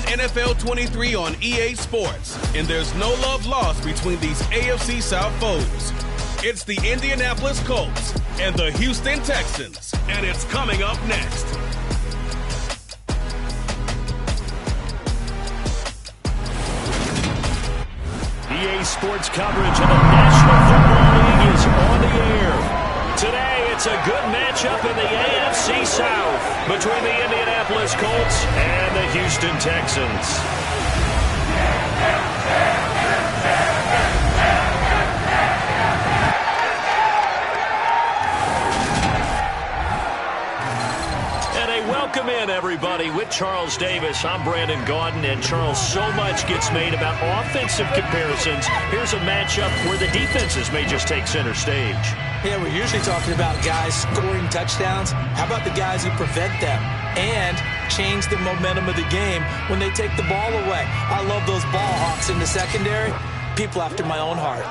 NFL 23 on EA Sports, and there's no love lost between these AFC South foes. It's the Indianapolis Colts and the Houston Texans, and it's coming up next. EA Sports coverage of the National Football League is on the air. Today, it's a good matchup in the AFC South between the Indianapolis Colts and the Houston Texans. Welcome in, everybody. With Charles Davis, I'm Brandon Gaudin, and Charles, so much gets made about offensive comparisons. Here's a matchup where the defenses may just take center stage. Yeah, we're usually talking about guys scoring touchdowns. How about the guys who prevent them and change the momentum of the game when they take the ball away? I love those ball hawks in the secondary. People after my own heart.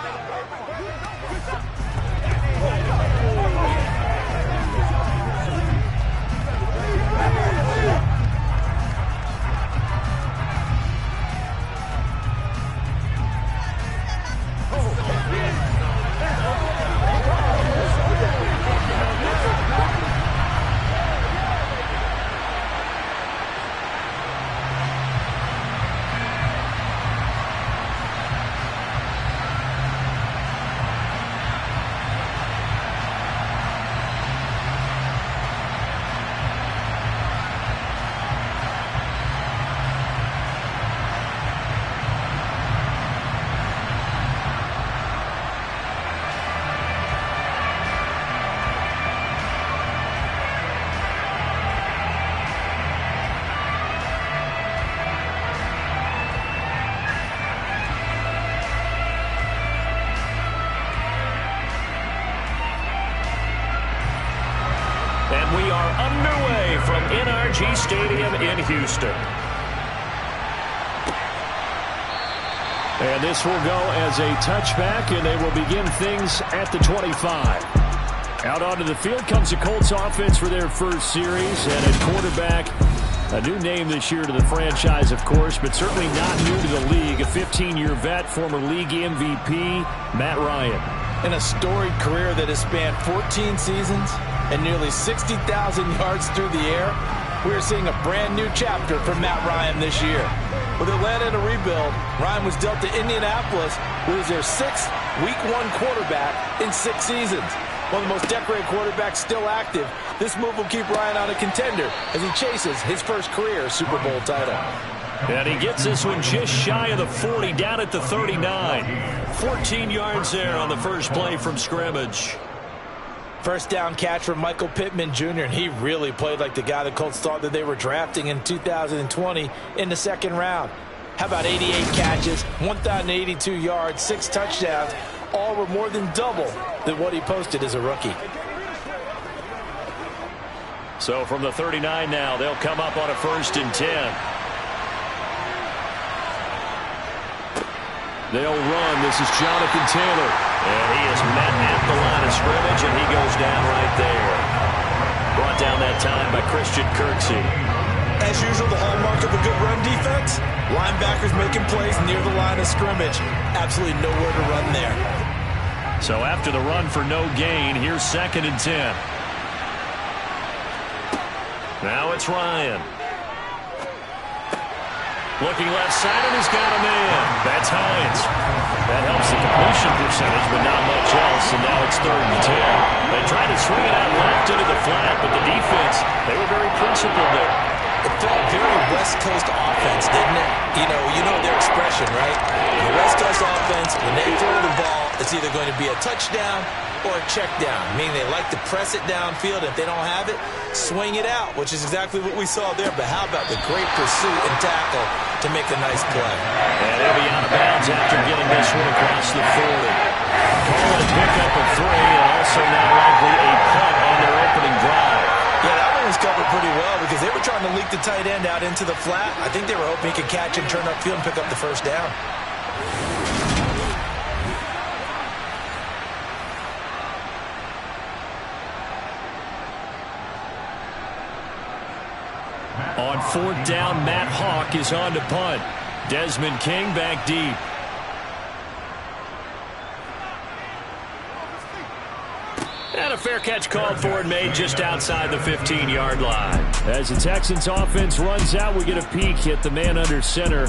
And we are underway from NRG Stadium in Houston. And this will go as a touchback, and they will begin things at the 25. Out onto the field comes the Colts offense for their first series, and at quarterback, a new name this year to the franchise, of course, but certainly not new to the league. A 15-year vet, former league MVP, Matt Ryan. In a storied career that has spanned 14 seasons and nearly 60,000 yards through the air, we're seeing a brand new chapter for Matt Ryan this year. With Atlanta in a rebuild, Ryan was dealt to Indianapolis, who is their sixth Week 1 quarterback in 6 seasons. One of the most decorated quarterbacks still active, this move will keep Ryan on a contender as he chases his first career Super Bowl title. And he gets this one just shy of the 40, down at the 39. 14 yards there on the first play from scrimmage. First down catch from Michael Pittman Jr., and he really played like the guy the Colts thought that they were drafting in 2020 in the second round. How about 88 catches, 1,082 yards, 6 touchdowns, all were more than double than what he posted as a rookie. So from the 39 now, they'll come up on a 1st and 10. They'll run. This is Jonathan Taylor. And he is met at the line of scrimmage, and he goes down right there. Brought down that time by Christian Kirksey. As usual, the hallmark of a good run defense, linebackers making plays near the line of scrimmage. Absolutely nowhere to run there. So after the run for no gain, here's 2nd and 10. Now it's Ryan. Looking left side, and he's got a man. That's Hines. That helps the completion percentage, but not much else, and now it's 3rd and 10. They tried to swing it out left into the flat, but the defense, they were very principled there. It felt very West Coast offense, didn't it? You know their expression, right? The West Coast offense, when they throw the ball, it's either going to be a touchdown or a check down, meaning they like to press it downfield. If they don't have it, swing it out, which is exactly what we saw there. But how about the great pursuit and tackle to make a nice play? And they'll be out of bounds after getting this one across the 40. Call it a pickup of 3, and also now likely a punt on their opening drive. Yeah, that one was covered pretty well because they were trying to leak the tight end out into the flat. I think they were hoping he could catch and turn upfield and pick up the first down. On fourth down, Matt Hawk is on to punt. Desmond King back deep. And a fair catch called for and made just outside the 15-yard line. As the Texans offense runs out, we get a peek at the man under center.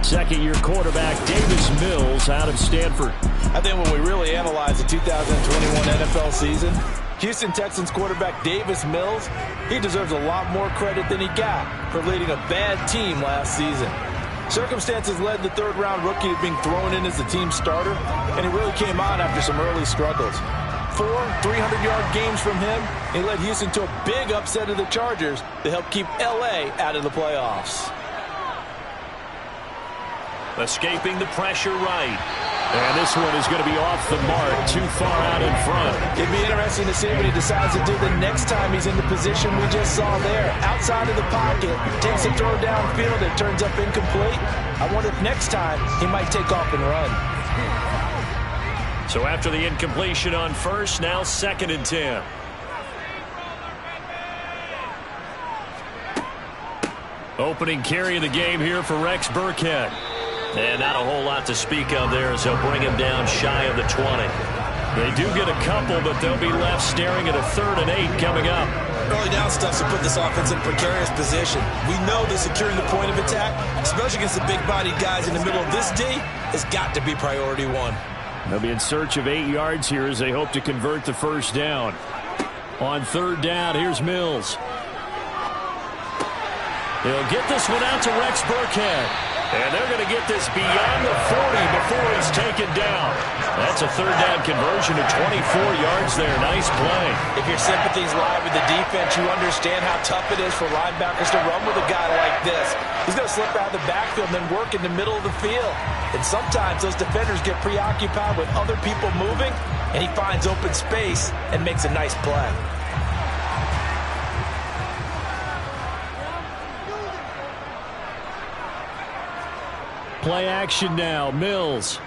Second-year quarterback Davis Mills out of Stanford. I think when we really analyze the 2021 NFL season, Houston Texans quarterback Davis Mills, he deserves a lot more credit than he got for leading a bad team last season. Circumstances led the third-round rookie to being thrown in as the team starter, and he really came on after some early struggles. 4 300-yard games from him. He led Houston to a big upset of the Chargers to help keep L.A. out of the playoffs. Escaping the pressure right. And this one is going to be off the mark, too far out in front. It'd be interesting to see what he decides to do the next time he's in the position we just saw there. Outside of the pocket, takes a throw downfield, it turns up incomplete. I wonder if next time he might take off and run. So after the incompletion on first, now 2nd and 10. Opening carry of the game here for Rex Burkhead. And not a whole lot to speak of there as they'll bring him down shy of the 20. They do get a couple, but they'll be left staring at a 3rd and 8 coming up. Early down stuff to put this offense in a precarious position. We know that securing the point of attack, especially against the big-bodied guys in the middle of this D, has got to be priority one. They'll be in search of 8 yards here as they hope to convert the first down. On 3rd down, here's Mills. He'll get this one out to Rex Burkhead. And they're going to get this beyond the 40 before he's taken down. That's a 3rd down conversion of 24 yards there. Nice play. If your sympathies lie with the defense, you understand how tough it is for linebackers to run with a guy like this. He's going to slip out of the backfield and then work in the middle of the field. And sometimes those defenders get preoccupied with other people moving, and he finds open space and makes a nice play. Play action now. Mills.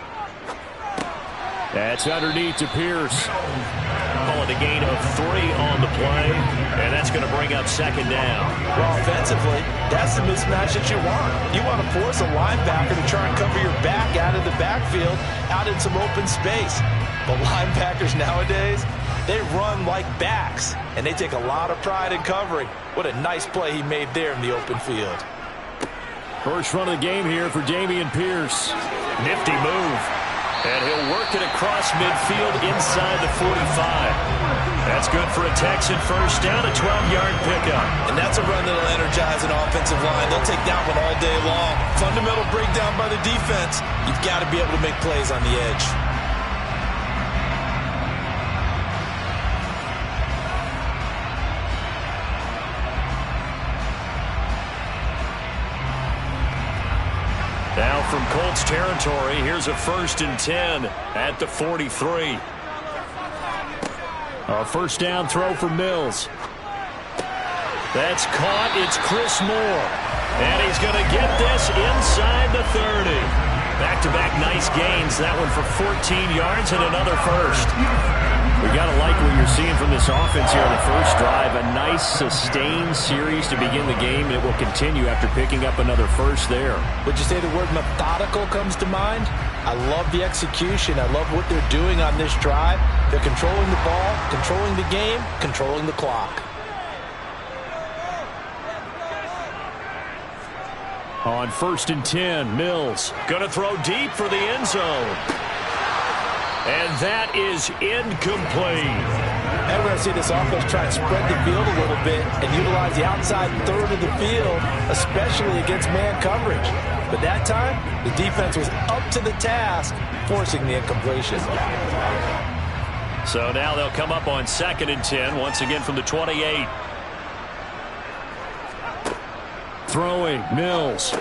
That's underneath to Pierce. Call it a gain of 3 on the play, and that's going to bring up 2nd down. Well, offensively, that's the mismatch that you want. You want to force a linebacker to try and cover your back out of the backfield, out in some open space. But linebackers nowadays, they run like backs, and they take a lot of pride in covering. What a nice play he made there in the open field. First run of the game here for Dameon Pierce. Nifty move. And he'll work it across midfield inside the 45. That's good for a Texan first down, a 12-yard pickup. And that's a run that'll energize an offensive line. They'll take that one all day long. Fundamental breakdown by the defense. You've got to be able to make plays on the edge. Now from Colts territory, here's a 1st and 10 at the 43. A first down throw for Mills. That's caught. It's Chris Moore. And he's going to get this inside the 30. Back-to-back nice gains. That one for 14 yards and another first. We got to like what you're seeing from this offense here on the first drive. A nice sustained series to begin the game, and it will continue after picking up another first there. Would you say the word methodical comes to mind? I love the execution. I love what they're doing on this drive. They're controlling the ball, controlling the game, controlling the clock. On 1st and 10, Mills going to throw deep for the end zone. And that is incomplete. And we're going to see this offense try and spread the field a little bit and utilize the outside 3rd of the field, especially against man coverage. But that time, the defense was up to the task, forcing the incompletion. So now they'll come up on 2nd and 10, once again from the 28. Throwing, Mills.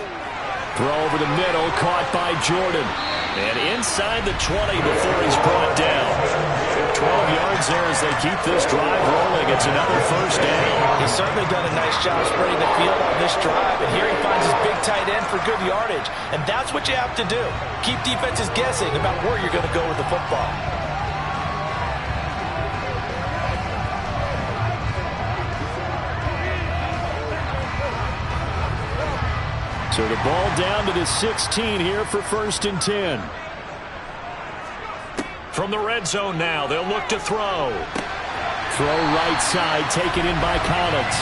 Throw over the middle, caught by Jordan. And inside the 20 before he's brought down. 12 yards there as they keep this drive rolling. It's another first down. He's certainly done a nice job spreading the field on this drive. And here he finds his big tight end for good yardage. And that's what you have to do. Keep defenses guessing about where you're going to go with the football. So the ball down to the 16 here for 1st and 10. From the red zone now, they'll look to throw. Throw right side, taken in by Collins.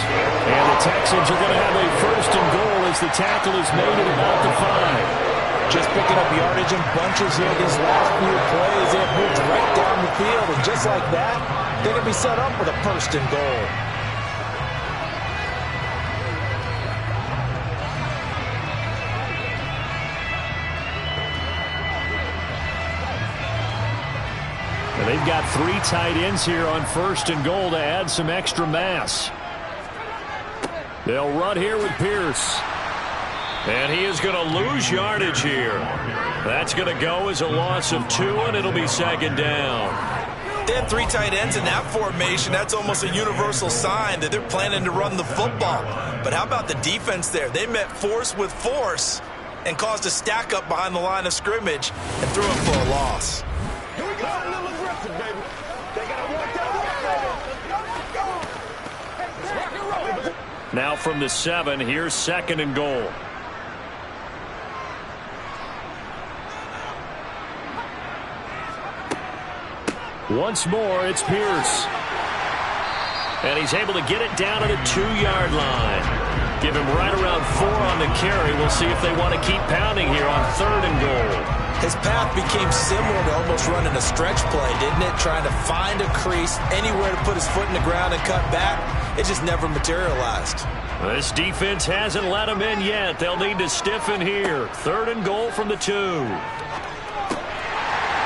And the Texans are going to have a 1st and goal as the tackle is made at about the 5. Just picking up yardage in bunches here these last few plays. They have moved right down the field, and just like that, they're going to be set up with a 1st and goal. And they've got 3 tight ends here on 1st and goal to add some extra mass. They'll run here with Pierce. And he is going to lose yardage here. That's going to go as a loss of 2, and it'll be 2nd down. They have 3 tight ends in that formation. That's almost a universal sign that they're planning to run the football. But how about the defense there? They met force with force and caused a stack up behind the line of scrimmage and threw it for a loss. Here we go. A little aggressive, baby. They got to work that way. Now from the 7, here's 2nd and goal. Once more, it's Pierce. And he's able to get it down to the 2-yard line. Give him right around 4 on the carry. We'll see if they want to keep pounding here on 3rd and goal. His path became similar to almost running a stretch play, didn't it? Trying to find a crease, anywhere to put his foot in the ground and cut back. It just never materialized. This defense hasn't let him in yet. They'll need to stiffen here. 3rd and goal from the 2.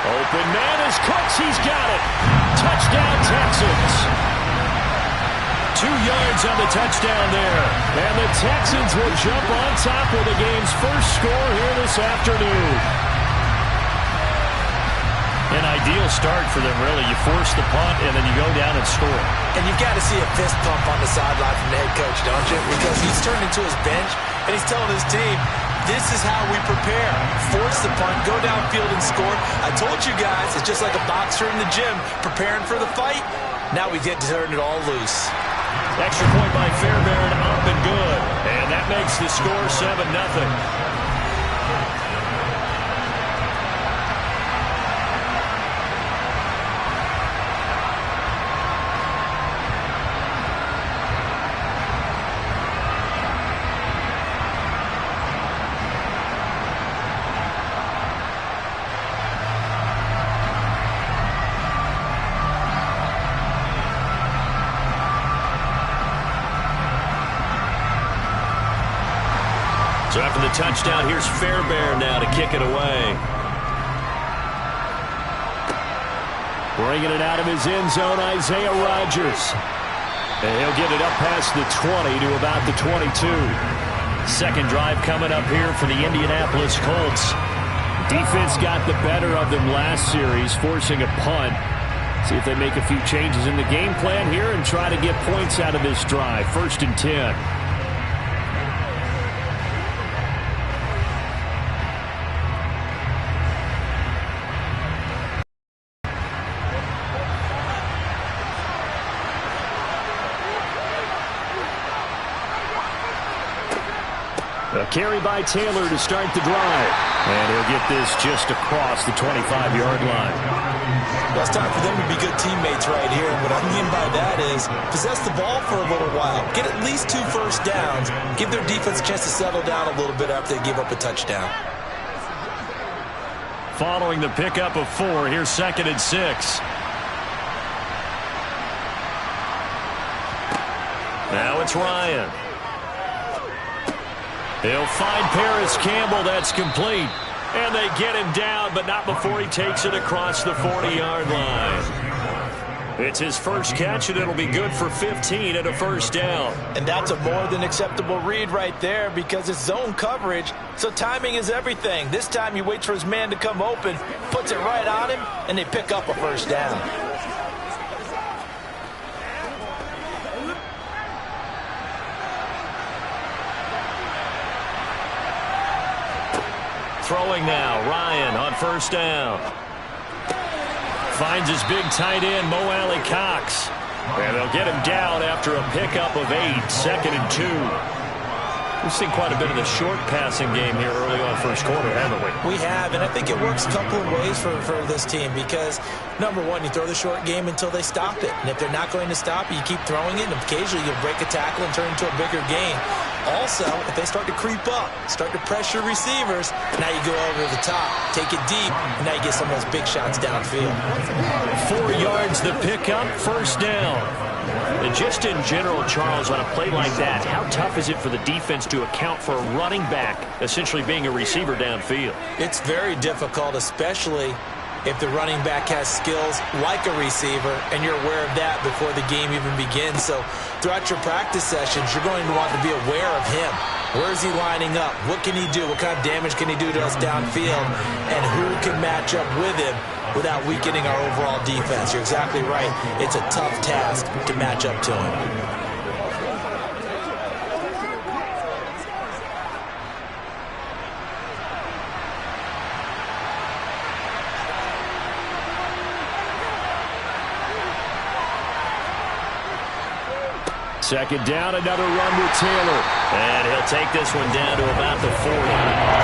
Open man is Cooks. He's got it. Touchdown, Texans. 2 yards on the touchdown there. And the Texans will jump on top with the game's first score here this afternoon. An ideal start for them, really. You force the punt, and then you go down and score. And you've got to see a fist pump on the sideline from the head coach, don't you? Because he's turned into his bench, and he's telling his team, this is how we prepare. Force the punt, go downfield and score. I told you guys, it's just like a boxer in the gym preparing for the fight. Now we get to turn it all loose. Extra point by Fairbairn, up and good. And that makes the score 7-0. So after the touchdown, here's Fairbairn now to kick it away. Bringing it out of his end zone, Isaiah Rodgers. And he'll get it up past the 20 to about the 22. Second drive coming up here for the Indianapolis Colts. Defense got the better of them last series, forcing a punt. See if they make a few changes in the game plan here and try to get points out of this drive. 1st and 10. A carry by Taylor to start the drive. And he'll get this just across the 25-yard line. Well, it's time for them to be good teammates right here. And what I mean by that is possess the ball for a little while. Get at least 2 first downs. Give their defense a chance to settle down a little bit after they give up a touchdown. Following the pickup of 4, here's 2nd and 6. Now it's Ryan. He'll find Paris Campbell. That's complete. And they get him down, but not before he takes it across the 40-yard line. It's his first catch, and it'll be good for 15 and a first down. And that's a more than acceptable read right there because it's zone coverage, so timing is everything. This time he waits for his man to come open, puts it right on him, and they pick up a first down. Throwing now, Ryan on first down. Finds his big tight end, Mo Alley Cox. And they'll get him down after a pickup of 8, 2nd and 2. We've seen quite a bit of the short passing game here early on first quarter, haven't we? We have, and I think it works a couple of ways for this team because, number one, you throw the short game until they stop it. And if they're not going to stop it, you keep throwing it, and occasionally you'll break a tackle and turn into a bigger gain. Also, if they start to creep up, start to pressure receivers, now you go over the top, take it deep, and now you get some of those big shots downfield. 4 yards the pickup, first down. And just in general, Charles, on a play like that, how tough is it for the defense to account for a running back essentially being a receiver downfield? It's very difficult, especially if the running back has skills like a receiver, and you're aware of that before the game even begins. So throughout your practice sessions, you're going to want to be aware of him. Where is he lining up? What can he do? What kind of damage can he do to us downfield? And who can match up with him without weakening our overall defense? You're exactly right. It's a tough task to match up to him. Second down, another run with Taylor. And he'll take this one down to about the 40.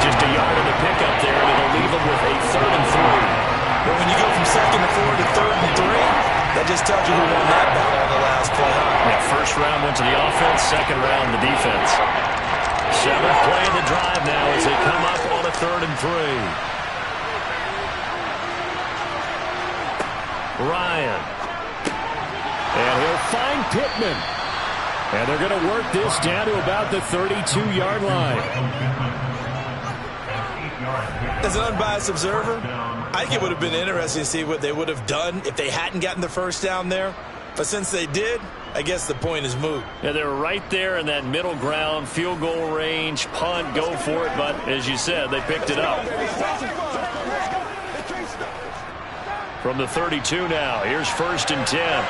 Just a yard of the pickup there, and it'll leave him with a 3rd and 3. But when you go from 2nd and 4 to 3rd and 3, that just tells you who won that battle on the last play. Yeah, first round went to the offense, second round the defense. 7th play of the drive now as they come up on a 3rd and 3. Ryan. And he'll find Pittman. And they're going to work this down to about the 32-yard line. As an unbiased observer, I think it would have been interesting to see what they would have done if they hadn't gotten the first down there. But since they did, I guess the point is moot. Yeah, they were right there in that middle ground, field goal range, punt, go for it. But as you said, they picked it up. From the 32 now, here's 1st and 10.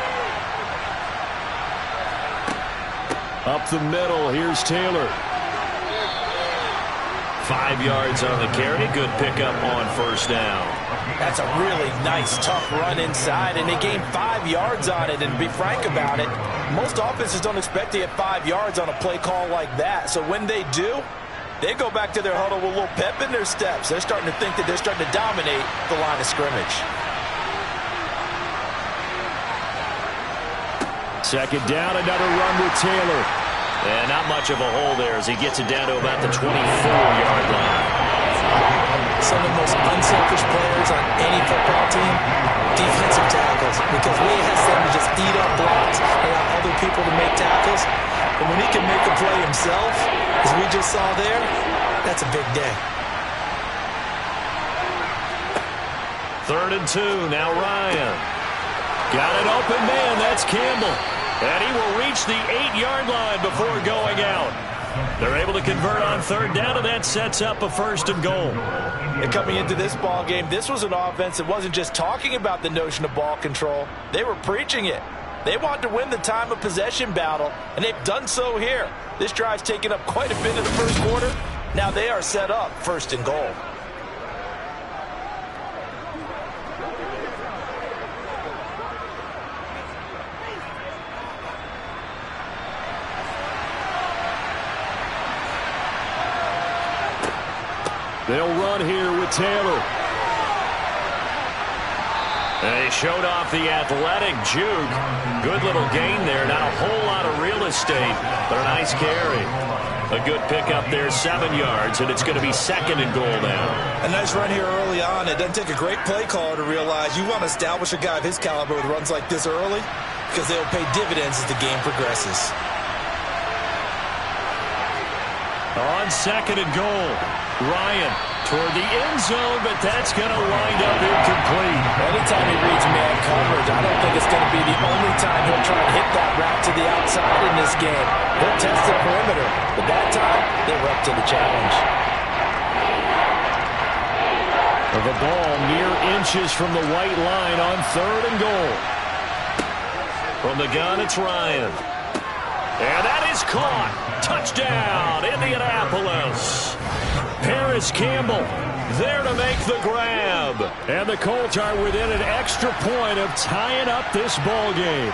Up the middle, here's Taylor. 5 yards on the carry. Good pickup on first down. That's a really nice, tough run inside, and they gained 5 yards on it. And to be frank about it, most offenses don't expect to get 5 yards on a play call like that. So when they do, they go back to their huddle with a little pep in their steps. They're starting to think that they're starting to dominate the line of scrimmage. Second down, another run with Taylor. And not much of a hole there as he gets it down to about the 24-yard line. Some of the most unselfish players on any football team, defensive tackles, because we ask them to just eat up blocks, allow other people to make tackles. But when he can make a play himself, as we just saw there, that's a big day. 3rd and 2, now Ryan. Got an open man, that's Campbell. And he will reach the 8-yard line before going out. They're able to convert on 3rd down, and that sets up a 1st and goal. And coming into this ball game, this was an offense that wasn't just talking about the notion of ball control. They were preaching it. They wanted to win the time of possession battle, and they've done so here. This drive's taken up quite a bit in the first quarter. Now they are set up 1st and goal. They'll run here with Taylor. And he showed off the athletic juke. Good little gain there. Not a whole lot of real estate, but a nice carry. A good pickup there, 7 yards, and it's going to be 2nd and goal now. A nice run here early on. It doesn't take a great play caller to realize you want to establish a guy of his caliber with runs like this early because they'll pay dividends as the game progresses. On 2nd and goal, Ryan toward the end zone, but that's going to wind up incomplete. Anytime he reads man coverage, I don't think it's going to be the only time he'll try to hit that route to the outside in this game. He'll test the perimeter, but that time, they were up to the challenge. The ball mere inches from the white line on 3rd and goal. From the gun, it's Ryan. And that is caught. Touchdown, Indianapolis. Paris Campbell there to make the grab. And the Colts are within an extra point of tying up this ball game.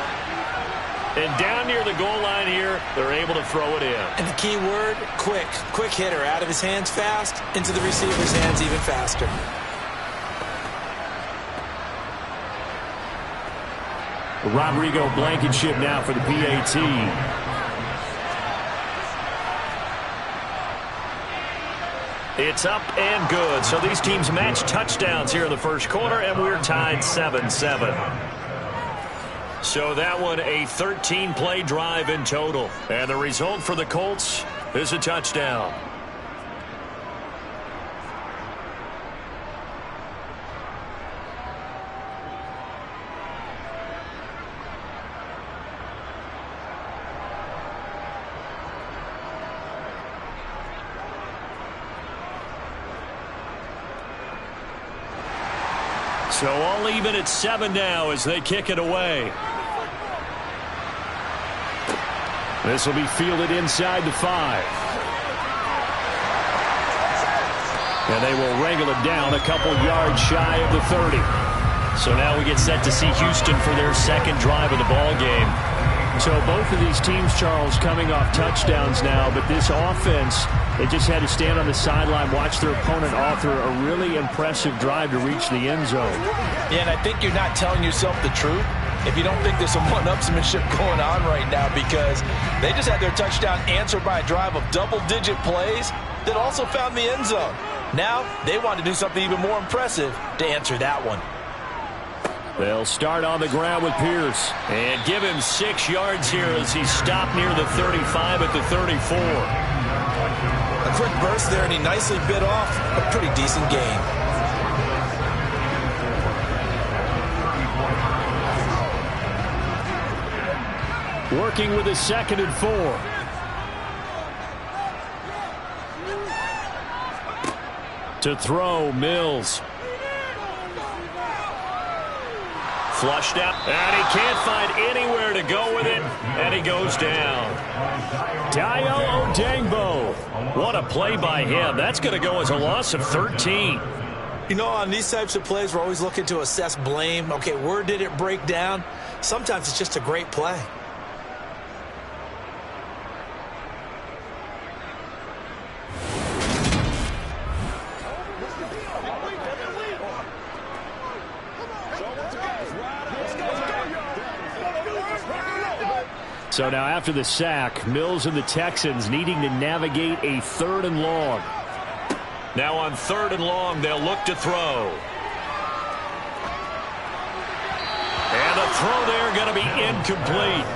And down near the goal line here, they're able to throw it in. And the key word, quick. Quick hitter. Out of his hands fast, into the receiver's hands even faster. Rodrigo Blankenship now for the PAT. It's up and good. So these teams match touchdowns here in the first quarter, and we're tied 7-7. So that one, a 13-play drive in total. And the result for the Colts is a touchdown. So all even at 7 now as they kick it away. This will be fielded inside the 5. And they will wrangle it down a couple yards shy of the 30. So now we get set to see Houston for their second drive of the ball game. So both of these teams, Charles, coming off touchdowns now, but this offense, they just had to stand on the sideline, watch their opponent author a really impressive drive to reach the end zone. Yeah, and I think you're not telling yourself the truth if you don't think there's some one-upsmanship going on right now, because they just had their touchdown answered by a drive of double-digit plays that also found the end zone. Now they want to do something even more impressive to answer that one. They'll start on the ground with Pierce and give him 6 yards here as he stopped near the 35 at the 34. A quick burst there, and he nicely bit off a pretty decent gain. Working with a 2nd and 4. To throw, Mills. Flushed out, and he can't find anywhere to go with it, and he goes down. Dayo Odeyingbo. What a play by him. That's going to go as a loss of 13. You know, on these types of plays, we're always looking to assess blame. Okay, where did it break down? Sometimes it's just a great play. So now after the sack, Mills and the Texans needing to navigate a 3rd and long. Now on 3rd and long, they'll look to throw. And the throw there going to be incomplete.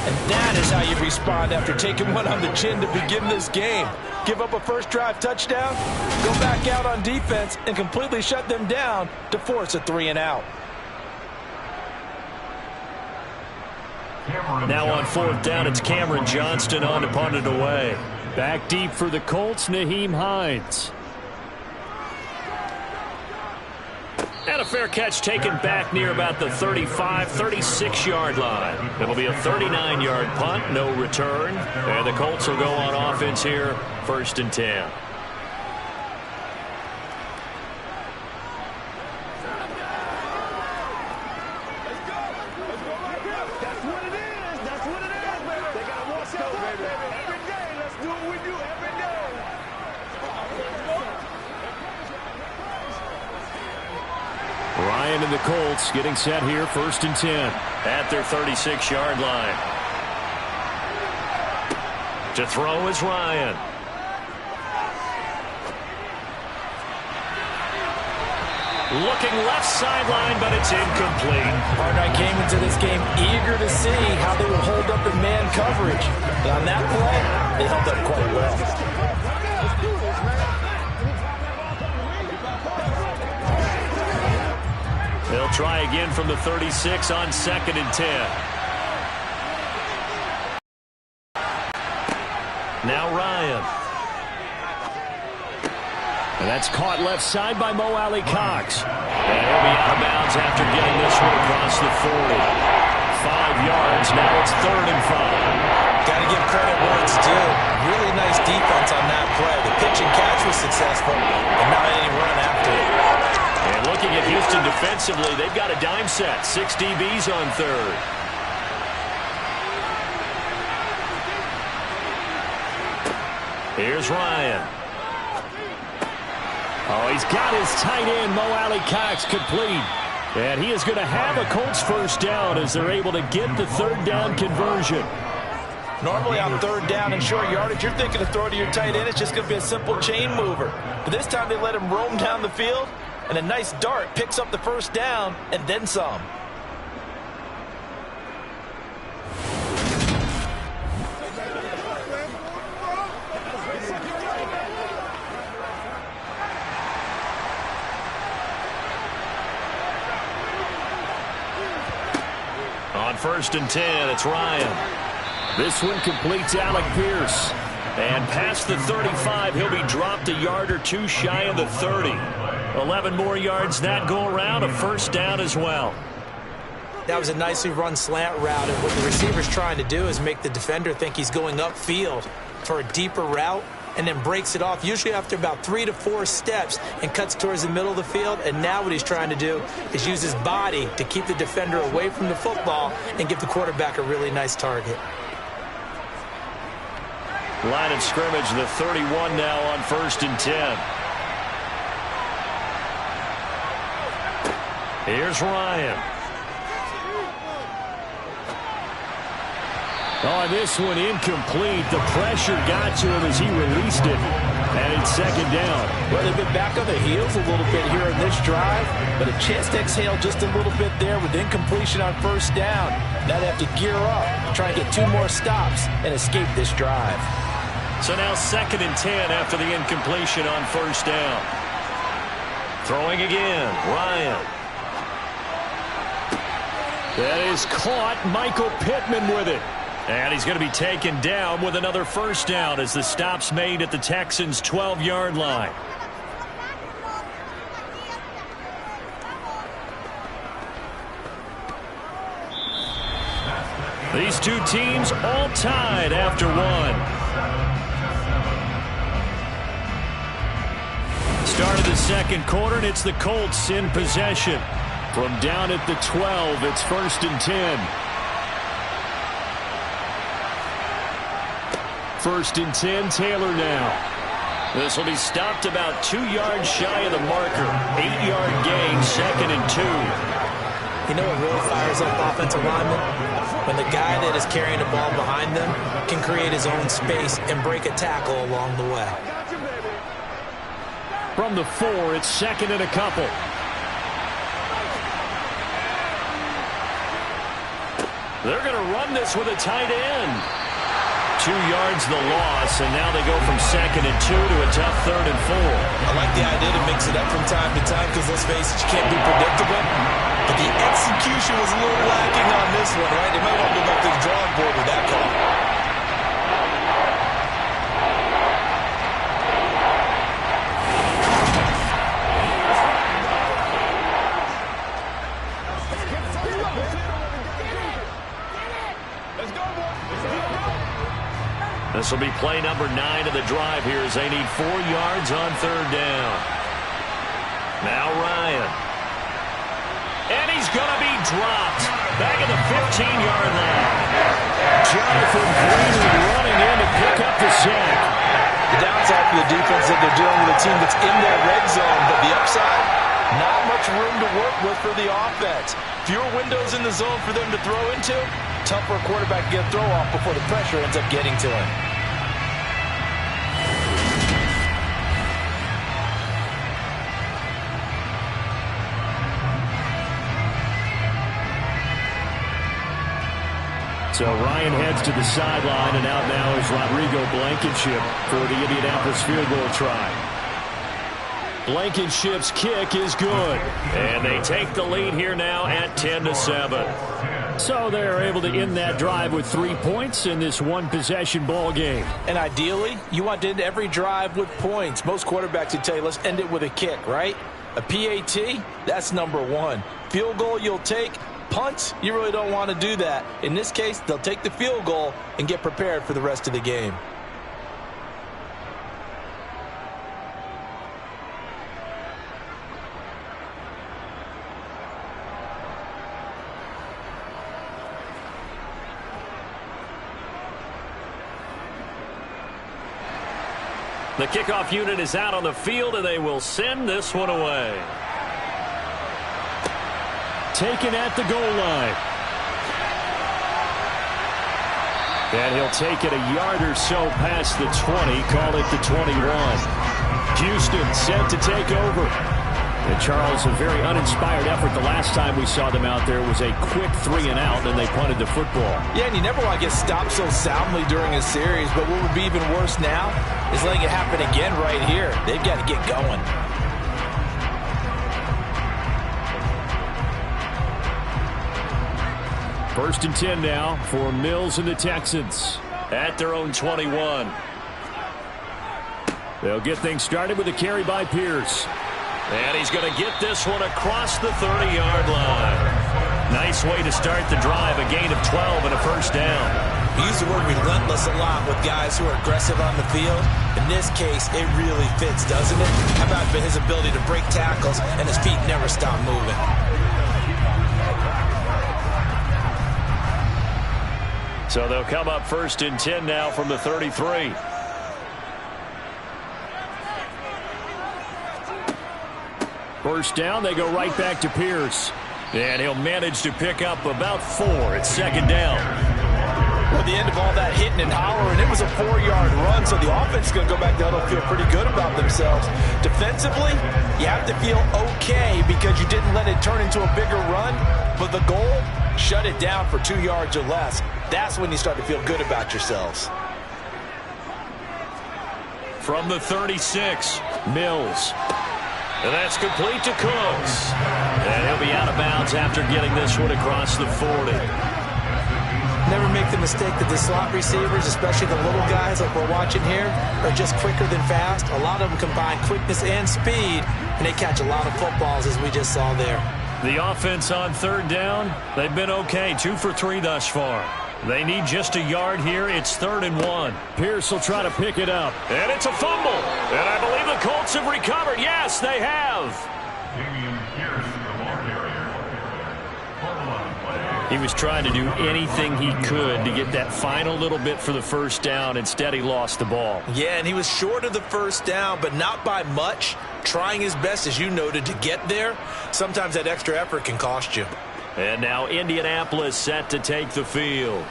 And that is how you respond after taking one on the chin to begin this game. Give up a first drive touchdown, go back out on defense, and completely shut them down to force a 3-and-out. Now on 4th down, it's Cameron Johnston on to punt it away. Back deep for the Colts, Nyheim Hines. And a fair catch taken back near about the 35, 36-yard line. It'll be a 39-yard punt, no return. And the Colts will go on offense here, 1st and 10. Ryan and the Colts getting set here, 1st and 10 at their 36-yard line. To throw is Ryan. Looking left sideline, but it's incomplete. Hardnight came into this game eager to see how they would hold up in man coverage. And on that play, they held up quite well. They'll try again from the 36 on 2nd and 10. Now Ryan. And that's caught left side by Mo Alley Cox. And he'll be out of bounds after getting this one across the 40. 5 yards. Now it's 3rd and 5. Got to give credit where it's due. Really nice defense on that play. The pitch and catch was successful, and not any run after it. And looking at Houston to defensively, they've got a dime set. 6 DBs on third. Here's Ryan. Oh, he's got his tight end, Mo Alley-Cox, complete. And he is going to have a Colts first down as they're able to get the third down conversion. Normally on third down and short yardage, you're thinking to throw to your tight end. It's just going to be a simple chain mover. But this time they let him roam down the field, and a nice dart picks up the first down and then some. On 1st and 10, it's Ryan. This one completes Alec Pierce. And past the 35, he'll be dropped a yard or two shy of the 30. 11 more yards that go around, a first down as well. That was a nicely run slant route, and what the receiver's trying to do is make the defender think he's going upfield for a deeper route, and then breaks it off, usually after about 3 to 4 steps, and cuts towards the middle of the field. And now what he's trying to do is use his body to keep the defender away from the football and give the quarterback a really nice target. Line of scrimmage, the 31 now on 1st and 10. Here's Ryan. Oh, this one incomplete. The pressure got to him as he released it. And it's second down. Well, they've been back on the heels a little bit here in this drive, but a chance to exhale just a little bit there with incompletion on first down. Now they have to gear up, try and get 2 more stops and escape this drive. So now 2nd and 10 after the incompletion on first down. Throwing again, Ryan. That is caught. Michael Pittman with it. And he's going to be taken down with another first down as the stop's made at the Texans' 12-yard line. These two teams all tied after one. Start of the second quarter, and it's the Colts in possession. From down at the 12, it's 1st and 10. 1st and 10, Taylor now. This will be stopped about 2 yards shy of the marker. 8-yard gain, 2nd and 2. You know what really fires up offensive linemen? When the guy that is carrying the ball behind them can create his own space and break a tackle along the way. From the 4, it's 2nd and a couple. They're going to run this with a tight end. 2 yards the loss, and now they go from 2nd and 2 to a tough 3rd and 4. I like the idea to mix it up from time to time because, let's face it, you can't be predictable. But the execution was a little lacking on this one, right? They might want to go back to the drawing board with that call. This will be play number 9 of the drive here as they need 4 yards on 3rd down. Now Ryan. And he's going to be dropped. Back at the 15-yard line. Jonathan Green running in to pick up the sack. The downside for the defense is that they're dealing with a team that's in their red zone, but the upside, not much room to work with for the offense. Fewer windows in the zone for them to throw into. Tough for a quarterback to get a throw off before the pressure ends up getting to him. So Ryan heads to the sideline, and out now is Rodrigo Blankenship for the Indianapolis field goal try. Blankenship's kick is good, and they take the lead here now at 10-7. So they're able to end that drive with 3 points in this one-possession ball game. And ideally, you want to end every drive with points. Most quarterbacks would tell you, let's end it with a kick, right? A PAT, that's number 1. Field goal you'll take. Punts, you really don't want to do that. In this case, they'll take the field goal and get prepared for the rest of the game. The kickoff unit is out on the field, and they will send this one away. Taken at the goal line. And he'll take it a yard or so past the 20, call it the 21. Houston set to take over. And Charles, a very uninspired effort. The last time we saw them out there was a quick 3-and-out, and they punted the football. Yeah, and you never want to get stopped so soundly during a series, but what would be even worse now is letting it happen again right here. They've got to get going. First and 10 now for Mills and the Texans at their own 21. They'll get things started with a carry by Pierce. And he's going to get this one across the 30-yard line. Nice way to start the drive, a gain of 12 and a first down. We use the word relentless a lot with guys who are aggressive on the field. In this case, it really fits, doesn't it? How about his ability to break tackles and his feet never stop moving? So they'll come up first and 10 now from the 33. First down, they go right back to Pierce. And he'll manage to pick up about 4 at second down. At the end of all that hitting and hollering, it was a 4-yard run, so the offense is going to go back down and feel pretty good about themselves. Defensively, you have to feel okay because you didn't let it turn into a bigger run, but the goal, shut it down for 2 yards or less. That's when you start to feel good about yourselves. From the 36, Mills. And that's complete to Cooks. And he'll be out of bounds after getting this one across the 40. Never make the mistake that the slot receivers, especially the little guys like we're watching here, are just quicker than fast. A lot of them combine quickness and speed, and they catch a lot of footballs, as we just saw there. The offense on third down, they've been okay, 2 for 3 thus far. They need just a yard here. It's 3rd and 1. Pierce will try to pick it up. And it's a fumble. And I believe the Colts have recovered. Yes, they have. He was trying to do anything he could to get that final little bit for the first down. Instead, he lost the ball. Yeah, and he was short of the first down, but not by much. Trying his best, as you noted, to get there. Sometimes that extra effort can cost you. And now Indianapolis set to take the field.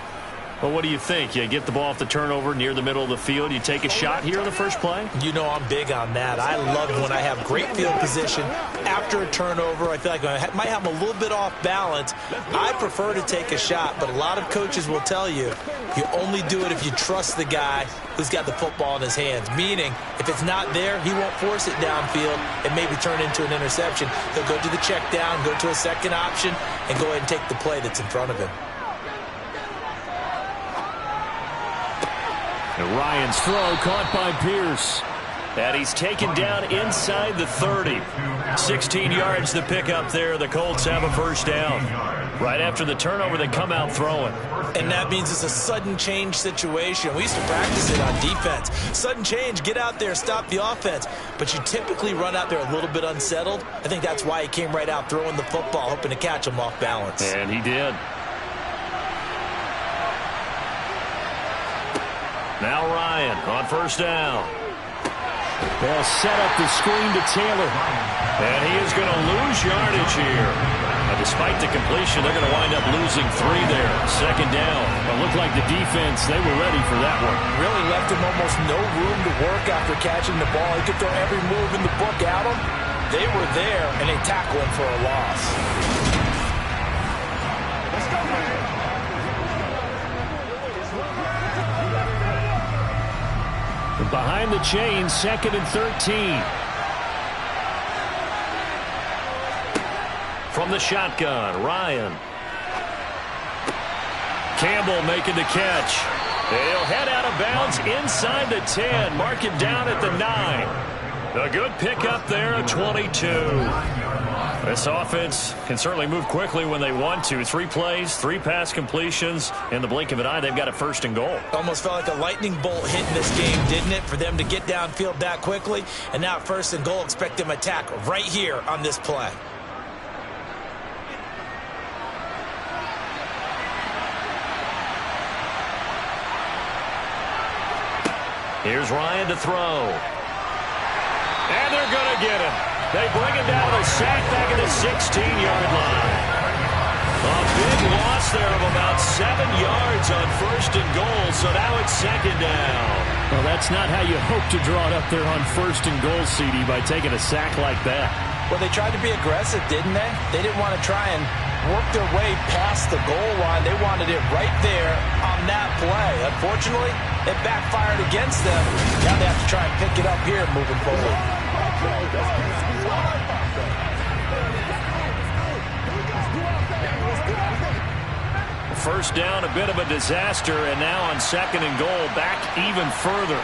Well, what do you think? You get the ball off the turnover near the middle of the field. You take a shot here in the first play? You know I'm big on that. I love when I have great field position after a turnover. I feel like I might have a little bit off balance. I prefer to take a shot, but a lot of coaches will tell you only do it if you trust the guy who's got the football in his hands. Meaning, if it's not there, he won't force it downfield and maybe turn into an interception. He'll go to the check down, go to a second option, and go ahead and take the play that's in front of him. And Ryan's throw caught by Pierce. And he's taken down inside the 30. 16 yards to pick up there. The Colts have a first down. Right after the turnover, they come out throwing. And that means it's a sudden change situation. We used to practice it on defense. Sudden change, get out there, stop the offense. But you typically run out there a little bit unsettled. I think that's why he came right out throwing the football, hoping to catch him off balance. And he did. Now Ryan on first down. They'll set up the screen to Taylor. And he is going to lose yardage here. Now, despite the completion, they're going to wind up losing 3 there. Second down. It looked like the defense, they were ready for that one. Really left him almost no room to work after catching the ball. He could throw every move in the book at him. They were there, and they tackled him for a loss. Let's go, man. Behind the chains, 2nd and 13. From the shotgun, Ryan. Campbell making the catch. He'll head out of bounds inside the 10. Mark him down at the 9. A good pickup there at 22. This offense can certainly move quickly when they want to. 3 plays, 3 pass completions. In the blink of an eye, they've got a 1st and goal. Almost felt like a lightning bolt hit in this game, didn't it? For them to get downfield that quickly. And now 1st and goal, expect them to attack right here on this play. Here's Ryan to throw. And they're going to get him. They bring him down to the sack back at the 16-yard line. A big loss there of about 7 yards on 1st and goal, so now it's 2nd down. Well, that's not how you hope to draw it up there on 1st and goal, CD, by taking a sack like that. Well, they tried to be aggressive, didn't they? They didn't want to try and work their way past the goal line. They wanted it right there on that play. Unfortunately, it backfired against them. Now they have to try and pick it up here moving forward. First down, a bit of a disaster, and now on 2nd and goal, back even further.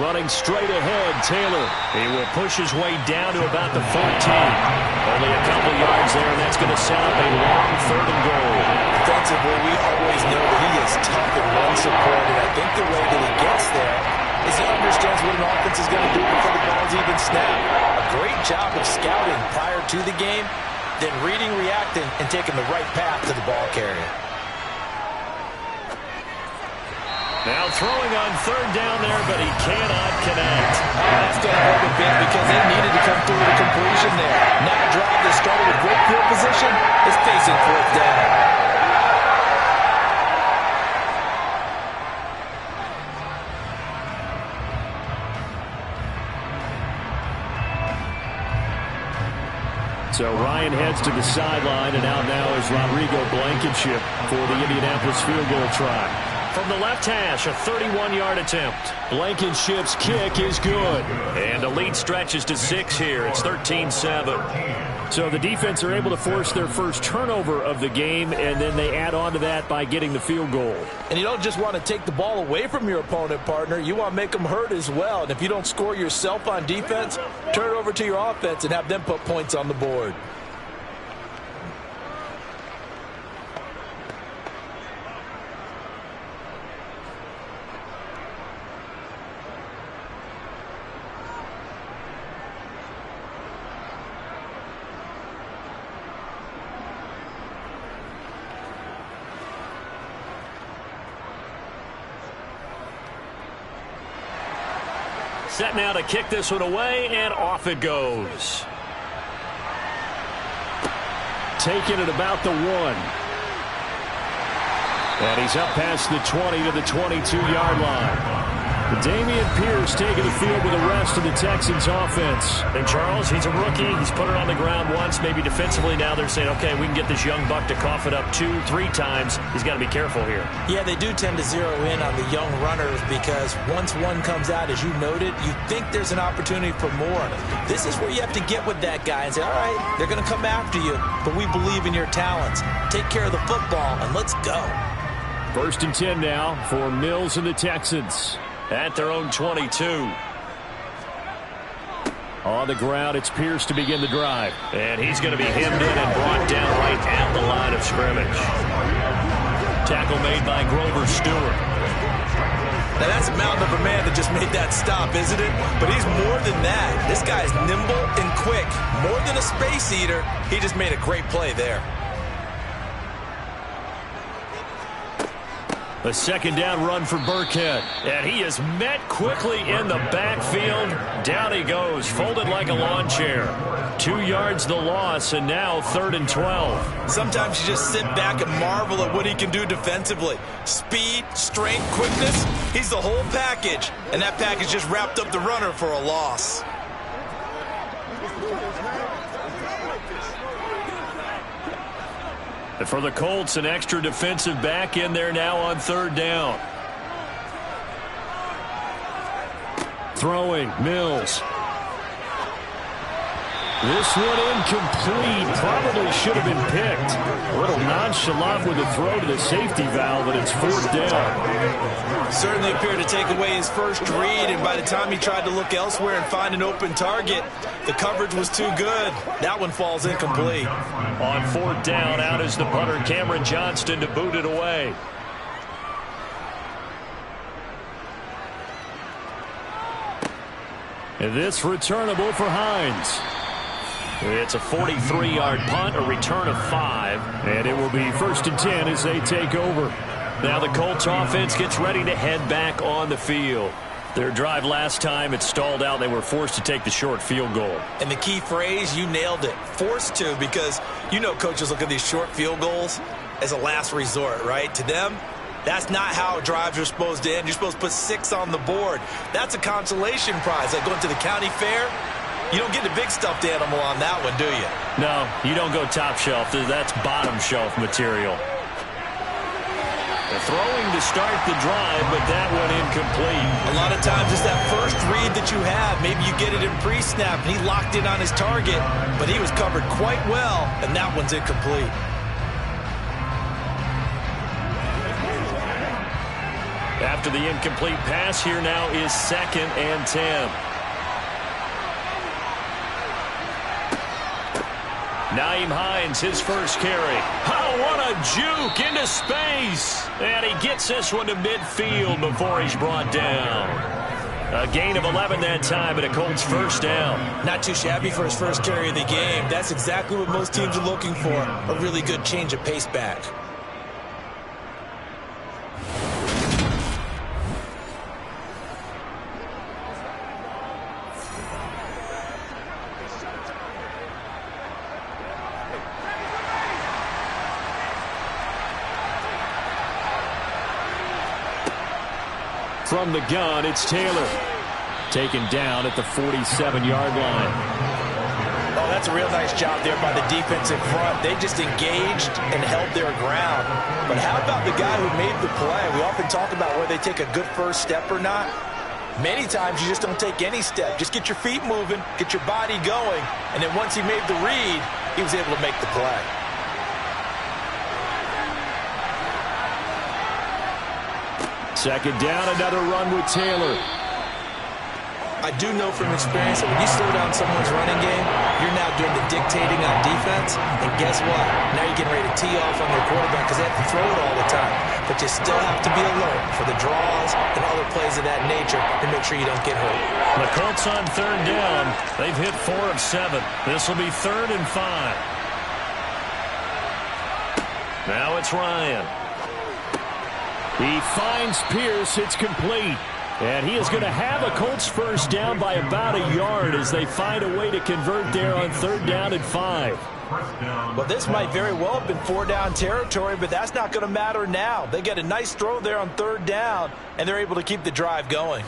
Running straight ahead, Taylor. He will push his way down to about the 14. Only a couple yards there, and that's going to set up a long 3rd and goal. Defensively, we always know that he is tough in run support, and I think the way that he gets there is he understands what an offense is going to do before the ball's even snapped. A great job of scouting prior to the game, then reading, reacting, and taking the right path to the ball carrier. Now throwing on 3rd down there, but he cannot connect. That's going to hurt a bit because they needed to come through with a completion there. Now a drive that started with great field position is facing 4th down. So Ryan heads to the sideline, and out now is Rodrigo Blankenship for the Indianapolis field goal try. From the left hash, a 31-yard attempt. Blankenship's kick is good. And the lead stretches to 6 here. It's 13-7. So the defense are able to force their first turnover of the game, and then they add on to that by getting the field goal. And you don't just want to take the ball away from your opponent, partner. You want to make them hurt as well. And if you don't score yourself on defense, turn it over to your offense and have them put points on the board. Set now to kick this one away, and off it goes. Taking it about the 1. And he's up past the 20 to the 22-yard line. Dameon Pierce taking the field with the rest of the Texans offense. And Charles, he's a rookie. He's put it on the ground once, maybe defensively. Now they're saying, okay, we can get this young buck to cough it up 2, 3 times. He's got to be careful here. Yeah, they do tend to zero in on the young runners because once one comes out, as you noted, you think there's an opportunity for more. This is where you have to get with that guy and say, all right, they're going to come after you, but we believe in your talents. Take care of the football, and let's go. 1st and 10 now for Mills and the Texans. At their own 22. On the ground, it's Pierce to begin the drive. And he's going to be hemmed in and brought down right at the line of scrimmage. Tackle made by Grover Stewart. Now that's a mountain of a man that just made that stop, isn't it? But he's more than that. This guy's nimble and quick. More than a space eater, he just made a great play there. A 2nd down run for Burkhead. And he is met quickly in the backfield. Down he goes, folded like a lawn chair. 2 yards the loss, and now 3rd and 12. Sometimes you just sit back and marvel at what he can do defensively. Speed, strength, quickness, he's the whole package. And that package just wrapped up the runner for a loss. And for the Colts, an extra defensive back in there now on 3rd down. Throwing, Mills. This one incomplete. Probably should have been picked. A little nonchalant with a throw to the safety valve, and it's 4th down. Certainly appeared to take away his first read, and by the time he tried to look elsewhere and find an open target, the coverage was too good. That one falls incomplete. On 4th down, out is the punter, Cameron Johnston, to boot it away. And this returnable for Hines. It's a 43-yard punt, a return of 5. And it will be 1st and 10 as they take over. Now the Colts offense gets ready to head back on the field. Their drive last time, it stalled out. They were forced to take the short field goal. And the key phrase, you nailed it. Forced to, because you know coaches look at these short field goals as a last resort, right? To them, that's not how drives are supposed to end. You're supposed to put 6 on the board. That's a consolation prize. Like going to the county fair, you don't get the big stuffed animal on that one, do you? No, you don't go top shelf. That's bottom shelf material. Throwing to start the drive, but that one incomplete. A lot of times it's that first read that you have. Maybe you get it in pre-snap, and he locked in on his target, but he was covered quite well, and that one's incomplete. After the incomplete pass, here now is 2nd and 10. Nyheim Hines, his first carry. Oh, what a juke into space. And he gets this one to midfield before he's brought down. A gain of 11 that time, and a Colts first down. Not too shabby for his first carry of the game. That's exactly what most teams are looking for, a really good change of pace back. From the gun, it's Taylor. Taken down at the 47-yard line. Oh, that's a real nice job there by the defensive front. They just engaged and held their ground. But how about the guy who made the play? We often talk about whether they take a good first step or not. Many times you just don't take any step. Just get your feet moving, get your body going, and then once he made the read, he was able to make the play. Second down, another run with Taylor. I do know from experience that when you slow down someone's running game, you're now doing the dictating on defense. And guess what? Now you're getting ready to tee off on their quarterback because they have to throw it all the time. But you still have to be alert for the draws and other plays of that nature to make sure you don't get hurt. The Colts on third down. They've hit 4 of 7. This will be 3rd and 5. Now it's Ryan. He finds Pierce. It's complete. And he is going to have a Colts first down by about a yard as they find a way to convert there on 3rd down and 5. Well, this might very well have been 4-down territory, but that's not going to matter now. They get a nice throw there on 3rd down, and they're able to keep the drive going.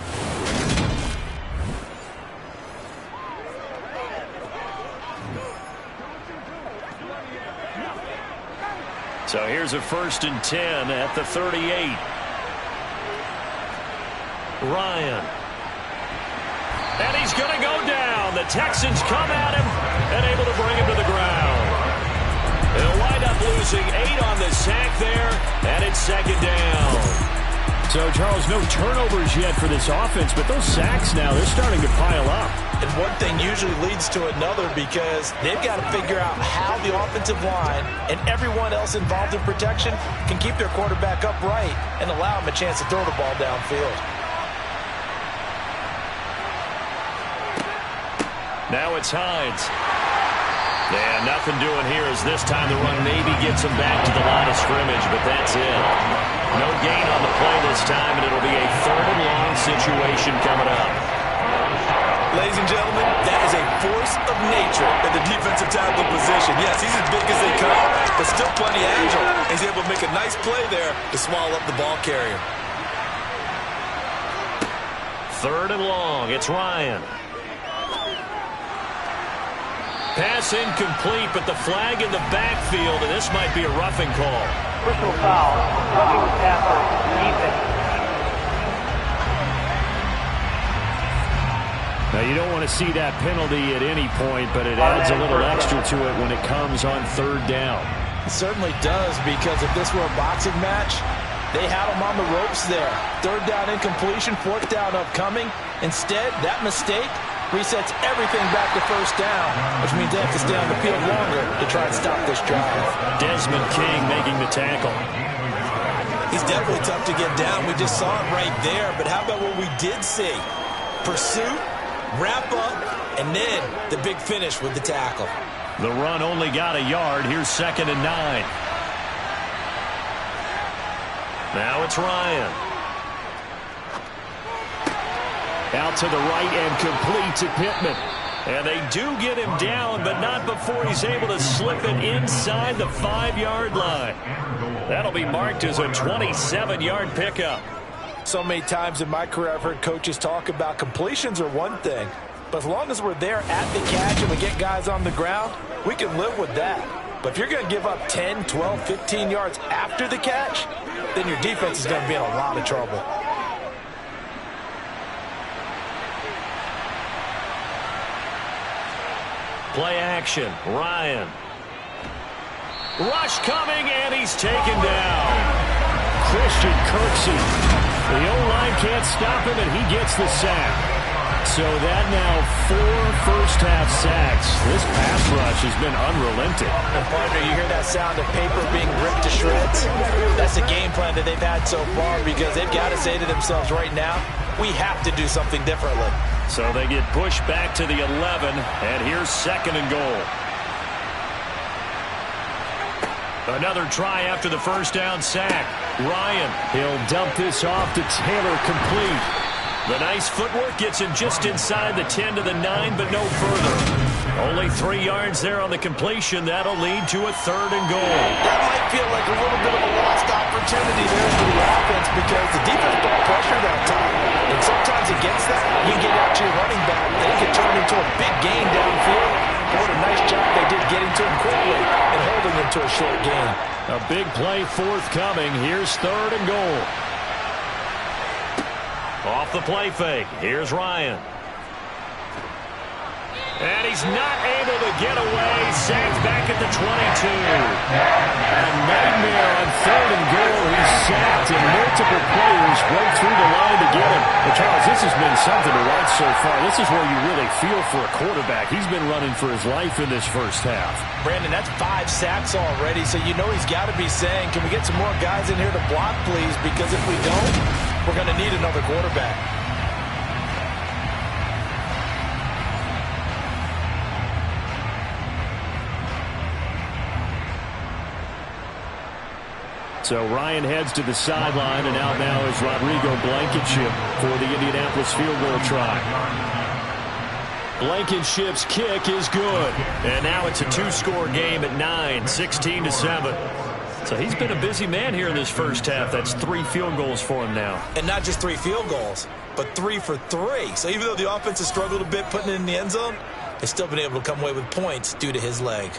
So here's a 1st and 10 at the 38. Ryan. And he's going to go down. The Texans come at him and able to bring him to the ground. They'll wind up losing 8 on the sack there, and it's 2nd down. So, Charles, no turnovers yet for this offense, but those sacks now, they're starting to pile up. And one thing usually leads to another because they've got to figure out how the offensive line and everyone else involved in protection can keep their quarterback upright and allow him a chance to throw the ball downfield. Now it's Hines. Yeah, nothing doing here as this time the run maybe gets him back to the line of scrimmage, but that's it. No gain on the play this time, and it'll be a 3rd and long situation coming up. Ladies and gentlemen, that is a force of nature at the defensive tackle position. Yes, he's as big as they come, but still plenty agile. He's able to make a nice play there to swallow up the ball carrier. 3rd and long. It's Ryan. Pass incomplete, but the flag in the backfield, and this might be a roughing call. Personal foul, roughing the tackle, defense. Now, you don't want to see that penalty at any point, but it adds a little extra to it when it comes on 3rd down. It certainly does, because if this were a boxing match, they had him on the ropes there. 3rd down incompletion, 4th down upcoming. Instead, that mistake resets everything back to 1st down, which means they have to stay on the field longer to try and stop this drive. Desmond King making the tackle. He's definitely tough to get down. We just saw it right there, but how about what we did see? Pursuit, wrap up, and then the big finish with the tackle. The run only got a yard. Here's 2nd and 9. Now it's Ryan. Out to the right and complete to Pittman. And they do get him down, but not before he's able to slip it inside the 5-yard line. That'll be marked as a 27-yard pickup. So many times in my career I've heard coaches talk about completions are one thing, but as long as we're there at the catch and we get guys on the ground, we can live with that. But if you're going to give up 10, 12, 15 yards after the catch, then your defense is going to be in a lot of trouble. Play action. Ryan. Rush coming, and he's taken down. Christian Kirksey. The O-line can't stop him, and he gets the sack. So that now 4 first-half sacks. This pass rush has been unrelenting. And partner, you hear that sound of paper being ripped to shreds? That's the game plan that they've had so far because they've got to say to themselves right now, we have to do something differently. So they get pushed back to the 11, and here's 2nd and goal. Another try after the first down sack. Ryan, he'll dump this off to Taylor, complete. The nice footwork gets him just inside the 10 to the 9, but no further. Only 3 yards there on the completion. That'll lead to a 3rd and goal. That might feel like a little bit of a lost opportunity there for the offense because the defense put pressure that time. And sometimes against that, you get out to your running back, they can turn into a big gain downfield. What a nice job they did getting to him quickly and holding him to a short gain. A big play forthcoming. Here's 3rd and goal. Off the play fake. Here's Ryan. And he's not able to get away. Sacked back at the 22. A nightmare on 3rd and goal. He's sacked, and multiple players break through the line to get him. But Charles, this has been something to watch so far. This is where you really feel for a quarterback. He's been running for his life in this first half. Brandon, that's 5 sacks already, so you know he's got to be saying, can we get some more guys in here to block, please? Because if we don't, we're going to need another quarterback. So Ryan heads to the sideline, and out now is Rodrigo Blankenship for the Indianapolis field goal try. Blankenship's kick is good. And now it's a 2-score game at 9, 16-7. So he's been a busy man here in this first half. That's 3 field goals for him now. And not just 3 field goals, but 3 for 3. So even though the offense has struggled a bit putting it in the end zone, they've still been able to come away with points due to his leg.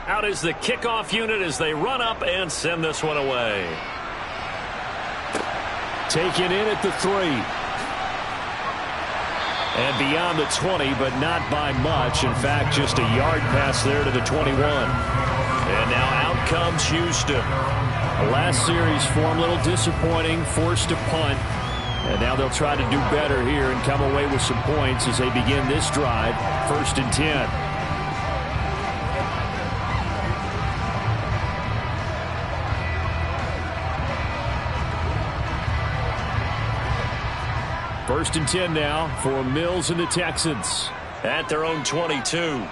Out is the kickoff unit as they run up and send this one away. Taken in at the 3. And beyond the 20, but not by much. In fact, just a yard pass there to the 21. And now out comes Houston. The last series for him, a little disappointing, forced to punt. And now they'll try to do better here and come away with some points as they begin this drive. 1st and 10. First and 10 now for Mills and the Texans at their own 22.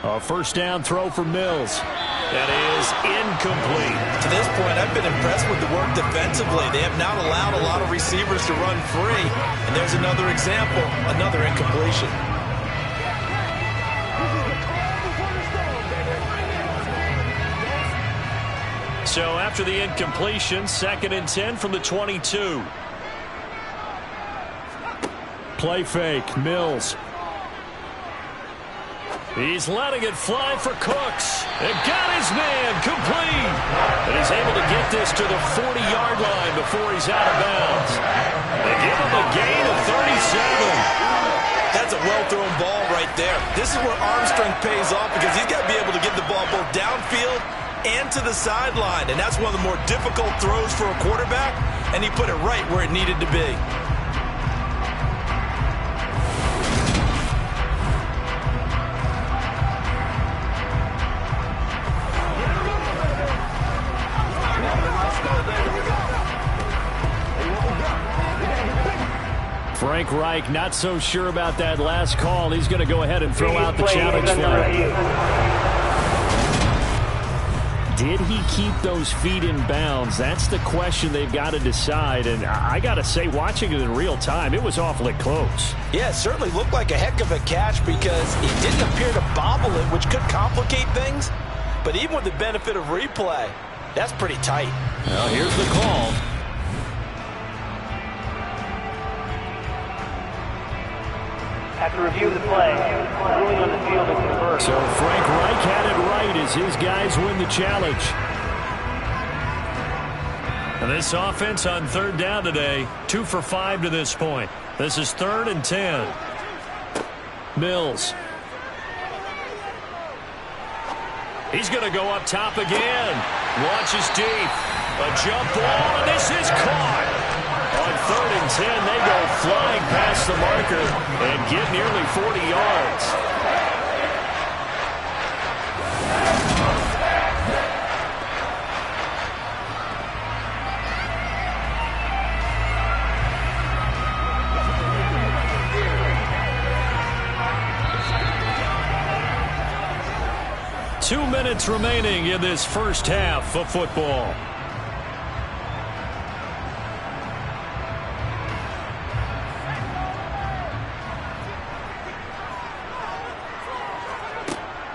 A first down throw for Mills. That is incomplete. To this point, I've been impressed with the work defensively. They have not allowed a lot of receivers to run free. And there's another example, another incompletion. So after the incompletion, 2nd and 10 from the 22. Play fake, Mills. He's letting it fly for Cooks. And got his man complete. And he's able to get this to the 40-yard line before he's out of bounds. They give him a gain of 37. That's a well-thrown ball right there. This is where arm strength pays off because he's got to be able to get the ball both downfield and to the sideline. And that's one of the more difficult throws for a quarterback. And he put it right where it needed to be. Frank Reich not so sure about that last call. He's going to go ahead and throw out the challenge flag. Did he keep those feet in bounds? That's the question they've got to decide. And I got to say, watching it in real time, it was awfully close. Yeah, it certainly looked like a heck of a catch because he didn't appear to bobble it, which could complicate things. But even with the benefit of replay, that's pretty tight. Well, here's the call. After review the play, ruling on the field is converted. So Frank Reich had it right as his guys win the challenge. And this offense on third down today, 2 for 5 to this point. This is 3rd and 10. Mills. He's going to go up top again. Launches deep. A jump ball, and this is caught. On 3rd and 10, they go flying past the marker and get nearly 40 yards. Two minutes remaining in this first half of football.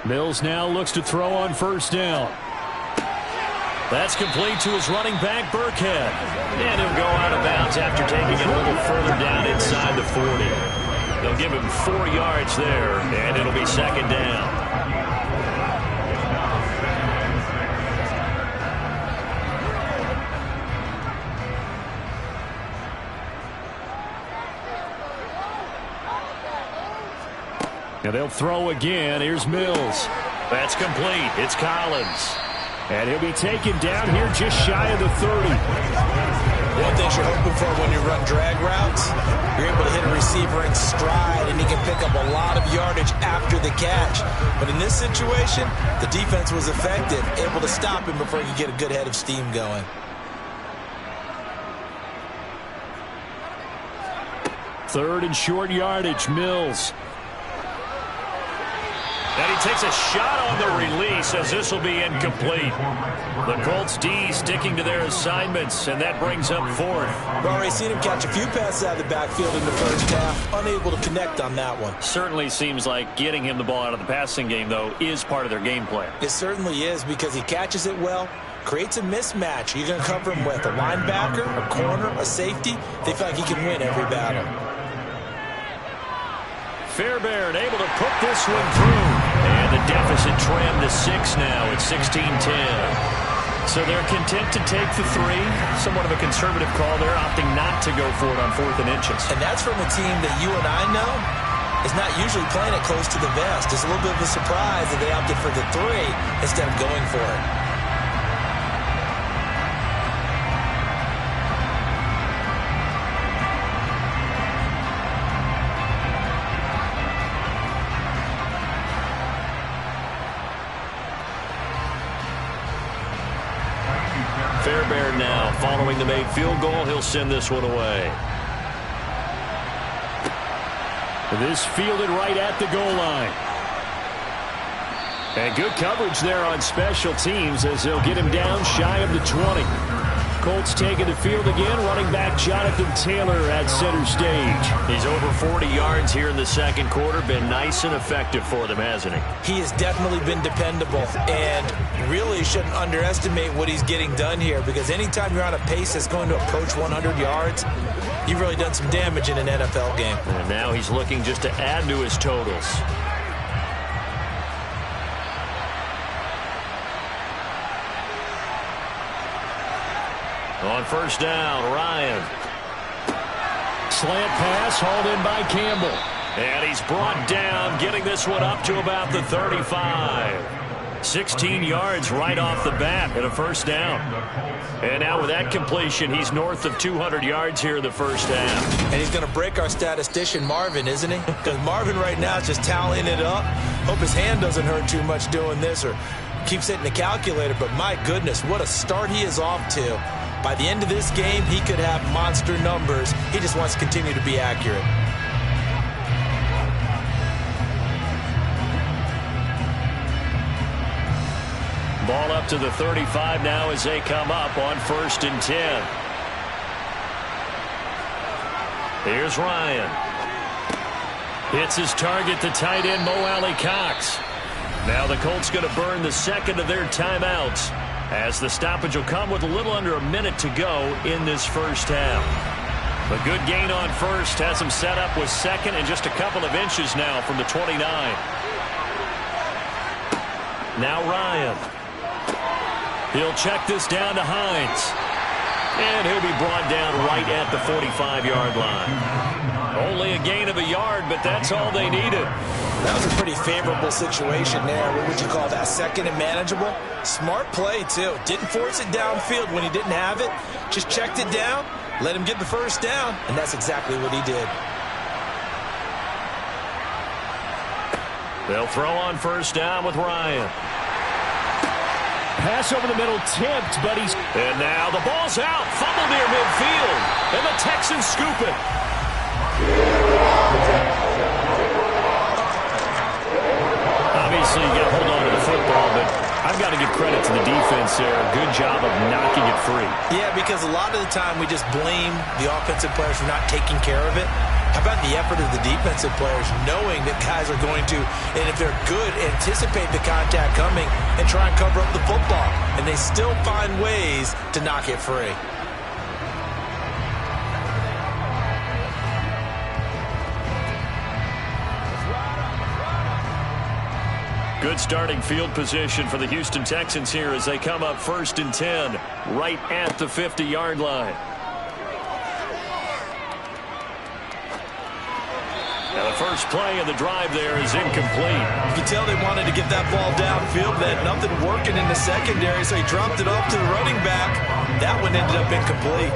Mills now looks to throw on first down. That's complete to his running back, Burkhead. And he'll go out of bounds after taking it a little further down inside the 40. They'll give him 4 yards there, and it'll be 2nd down. And they'll throw again. Here's Mills. That's complete. It's Collins. And he'll be taken down here just shy of the 30. One thing you're hoping for when you run drag routes, you're able to hit a receiver in stride, and he can pick up a lot of yardage after the catch. But in this situation, the defense was effective, able to stop him before he could get a good head of steam going. Third and short yardage, Mills. And he takes a shot on the release as this will be incomplete. The Colts D sticking to their assignments, and that brings up 4th. We've already seen him catch a few passes out of the backfield in the first half, unable to connect on that one. Certainly seems like getting him the ball out of the passing game, though, is part of their game plan. It certainly is because he catches it well, creates a mismatch. You're going to cover him with a linebacker, a corner, a safety. They feel like he can win every battle. Fairbairn able to put this one through. And the deficit trimmed to 6 now at 16-10. So they're content to take the 3. Somewhat of a conservative call there, opting not to go for it on 4th and inches. And that's from a team that you and I know is not usually playing it close to the vest. It's a little bit of a surprise that they opted for the 3 instead of going for it. Fairbairn now following the made field goal. He'll send this one away. This fielded right at the goal line. And good coverage there on special teams as they'll get him down shy of the 20. Colts taking the field again. Running back Jonathan Taylor at center stage. He's over 40 yards here in the second quarter. Been nice and effective for them, hasn't he? He has definitely been dependable, and really shouldn't underestimate what he's getting done here, because anytime you're on a pace that's going to approach 100 yards, you've really done some damage in an NFL game. And now he's looking just to add to his totals. On first down, Ryan. Slant pass hauled in by Campbell. And he's brought down, getting this one up to about the 35. 16 yards right off the bat and a first down. And now with that completion, he's north of 200 yards here in the first half. And he's going to break our statistician Marvin, isn't he? Because Marvin right now is just tallying it up. Hope his hand doesn't hurt too much doing this or keeps hitting the calculator. But my goodness, what a start he is off to. By the end of this game, he could have monster numbers. He just wants to continue to be accurate. Ball up to the 35 now as they come up on 1st and 10. Here's Ryan. Hits his target, the tight end, Mo Alley-Cox. Now the Colts going to burn the second of their timeouts as the stoppage will come with a little under a minute to go in this first half. A good gain on first has him set up with second and just a couple of inches now from the 29. Now Ryan. He'll check this down to Hines. And he'll be brought down right at the 45-yard line. Only a gain of a yard, but that's all they needed. That was a pretty favorable situation there. What would you call that? Second and manageable? Smart play, too. Didn't force it downfield when he didn't have it. Just checked it down, let him get the first down, and that's exactly what he did. They'll throw on first down with Ryan. Pass over the middle, tipped, but he's... And now the ball's out. Fumble near midfield. And the Texans scoop it. Obviously, you got to hold on to the football, but I've got to give credit to the defense there. A good job of knocking it free. Yeah, because a lot of the time we just blame the offensive players for not taking care of it. How about the effort of the defensive players knowing that guys are going to, and if they're good, anticipate the contact coming and try and cover up the football. And they still find ways to knock it free. Good starting field position for the Houston Texans here as they come up 1st and 10 right at the 50-yard line. Now the first play of the drive there is incomplete. You can tell they wanted to get that ball downfield. They had nothing working in the secondary, so he dropped it off to the running back. That one ended up incomplete.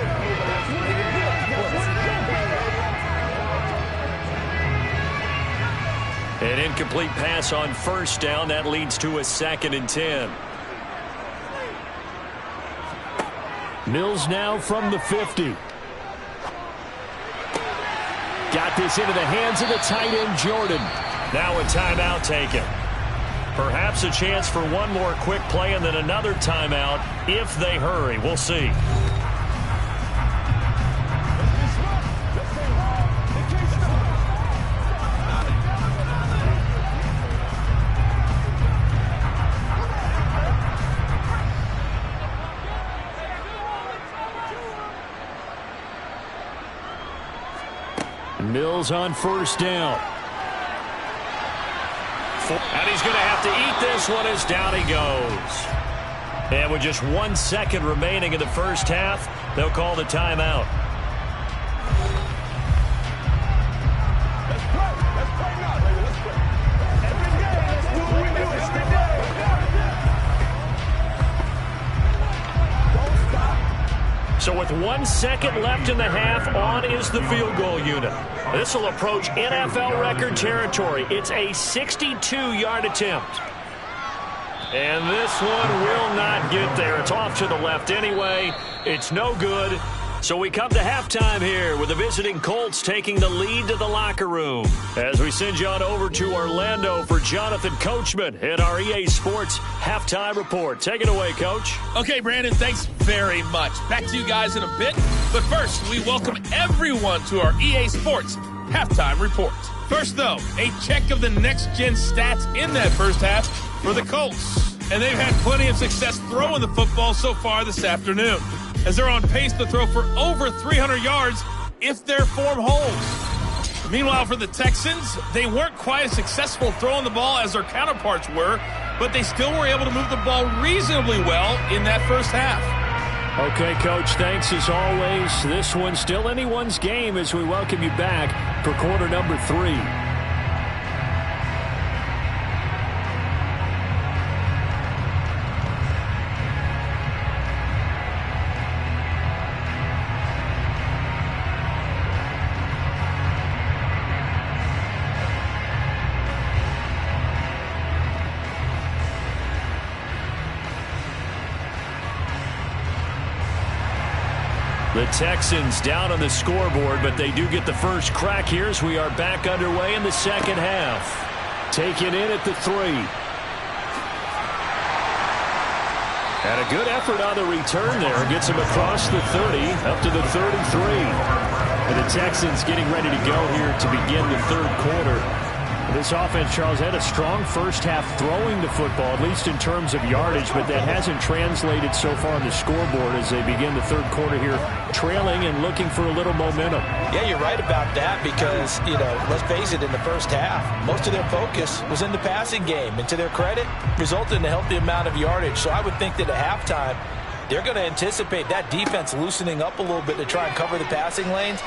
An incomplete pass on first down. That leads to a 2nd and 10. Mills now from the 50. Got this into the hands of the tight end, Jordan. Now a timeout taken. Perhaps a chance for one more quick play and then another timeout if they hurry. We'll see. Mills on first down. And he's going to have to eat this one as down he goes. And with just 1 second remaining in the first half, they'll call the timeout. Let's play now, baby. Let's play. Every day, let's do what we do every day. Don't stop. So with 1 second left in the half, on is the field goal unit. This will approach NFL record territory. It's a 62-yard attempt. And this one will not get there. It's off to the left anyway. It's no good. So we come to halftime here with the visiting Colts taking the lead to the locker room. As we send you on over to Orlando for Jonathan Coachman at our EA Sports Halftime Report. Take it away, Coach. Okay, Brandon, thanks very much. Back to you guys in a bit. But first, we welcome everyone to our EA Sports Halftime Report. First, though, a check of the next-gen stats in that first half for the Colts. And they've had plenty of success throwing the football so far this afternoon, as they're on pace to throw for over 300 yards if their form holds. Meanwhile, for the Texans, they weren't quite as successful throwing the ball as their counterparts were, but they still were able to move the ball reasonably well in that first half. Okay, Coach, thanks as always. This one's still anyone's game as we welcome you back for quarter number 3. The Texans down on the scoreboard, but they do get the first crack here as we are back underway in the second half. Taken in at the 3. And a good effort on the return there. Gets him across the 30, up to the 33. And the Texans getting ready to go here to begin the third quarter. This offense, Charles, had a strong first half throwing the football, at least in terms of yardage, but that hasn't translated so far on the scoreboard as they begin the third quarter here, trailing and looking for a little momentum. Yeah, you're right about that because, let's face it, in the first half, most of their focus was in the passing game. And to their credit, resulted in a healthy amount of yardage. So I would think that at halftime, they're going to anticipate that defense loosening up a little bit to try and cover the passing lanes.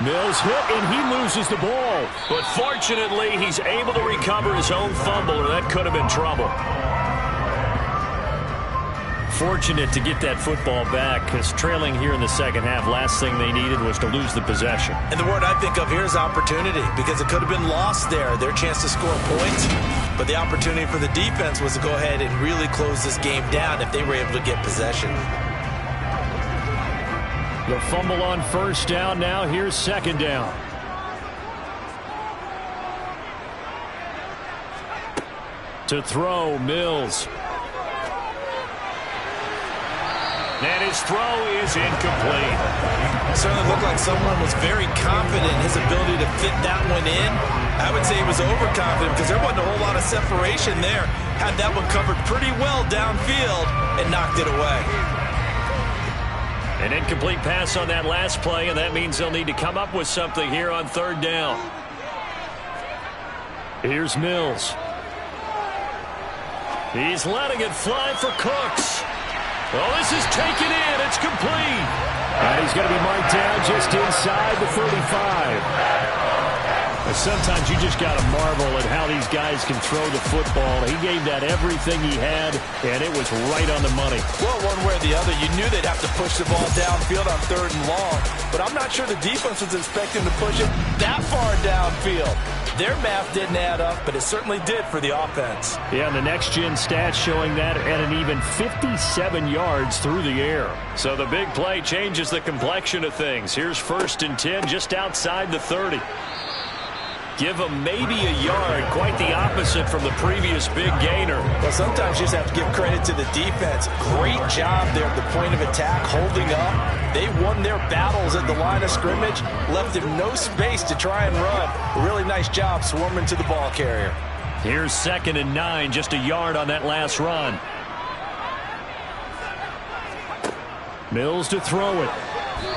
Mills hit, and he loses the ball. But fortunately, he's able to recover his own fumble, or that could have been trouble. Fortunate to get that football back, because trailing here in the second half, last thing they needed was to lose the possession. And the word I think of here is opportunity, because it could have been lost there, their chance to score points. But the opportunity for the defense was to go ahead and really close this game down if they were able to get possession. The fumble on first down now. Here's second down. To throw, Mills. And his throw is incomplete. It certainly looked like someone was very confident in his ability to fit that one in. I would say he was overconfident because there wasn't a whole lot of separation there. Had that one covered pretty well downfield and knocked it away. An incomplete pass on that last play, and that means they'll need to come up with something here on third down. Here's Mills. He's letting it fly for Cooks. Oh, this is taken in. It's complete. And he's going to be marked down just inside the 35. Sometimes you just got to marvel at how these guys can throw the football. He gave that everything he had, and it was right on the money. Well, one way or the other, you knew they'd have to push the ball downfield on third and long, but I'm not sure the defense was expecting to push it that far downfield. Their math didn't add up, but it certainly did for the offense. Yeah, and the next-gen stats showing that at an even 57 yards through the air. So the big play changes the complexion of things. Here's 1st and 10 just outside the 30. Give them maybe a yard, quite the opposite from the previous big gainer. Well, sometimes you just have to give credit to the defense. Great job there at the point of attack, holding up. They won their battles at the line of scrimmage, left him no space to try and run. A really nice job swarming to the ball carrier. Here's 2nd and 9, just a yard on that last run. Mills to throw it.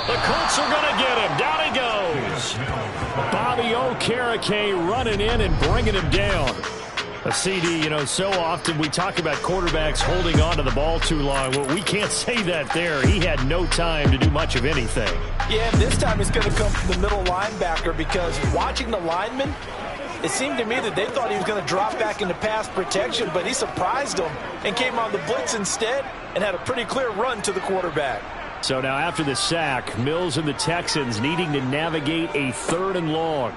The Colts are going to get him. Down he goes. Bobby Okereke running in and bringing him down. A CD, so often we talk about quarterbacks holding on to the ball too long. Well, we can't say that there. He had no time to do much of anything. Yeah, this time it's going to come from the middle linebacker because watching the lineman, it seemed to me that they thought he was going to drop back into pass protection, but he surprised them and came on the blitz instead and had a pretty clear run to the quarterback. So now after the sack, Mills and the Texans needing to navigate a 3rd and long.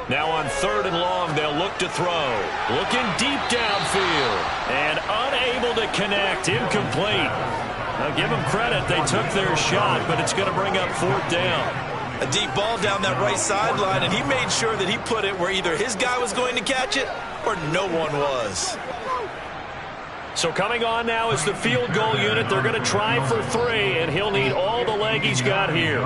Now on 3rd and long, they'll look to throw. Looking deep downfield. And unable to connect. Incomplete. Now give them credit. They took their shot, but it's going to bring up 4th down. A deep ball down that right sideline, and he made sure that he put it where either his guy was going to catch it or no one was. So coming on now is the field goal unit. They're going to try for 3, and he'll need all the leg he's got here.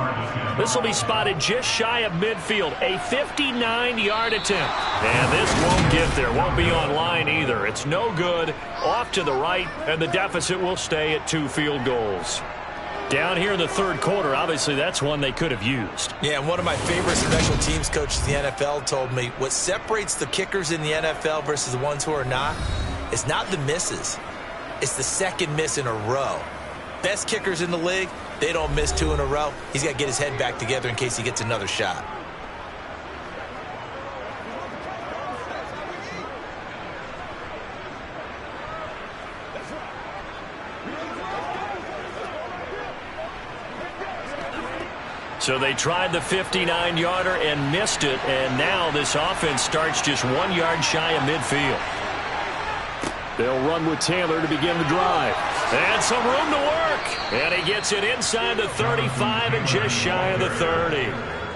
This will be spotted just shy of midfield, a 59-yard attempt. And this won't get there, won't be on line either. It's no good, off to the right, and the deficit will stay at 2 field goals. Down here in the third quarter, obviously that's one they could have used. Yeah, and one of my favorite special teams coaches in the NFL told me what separates the kickers in the NFL versus the ones who are not, it's not the misses. It's the second miss in a row. Best kickers in the league, they don't miss 2 in a row. He's got to get his head back together in case he gets another shot. So they tried the 59-yarder and missed it, and now this offense starts just 1 yard shy of midfield. They'll run with Taylor to begin the drive. And some room to work. And he gets it inside the 35 and just shy of the 30.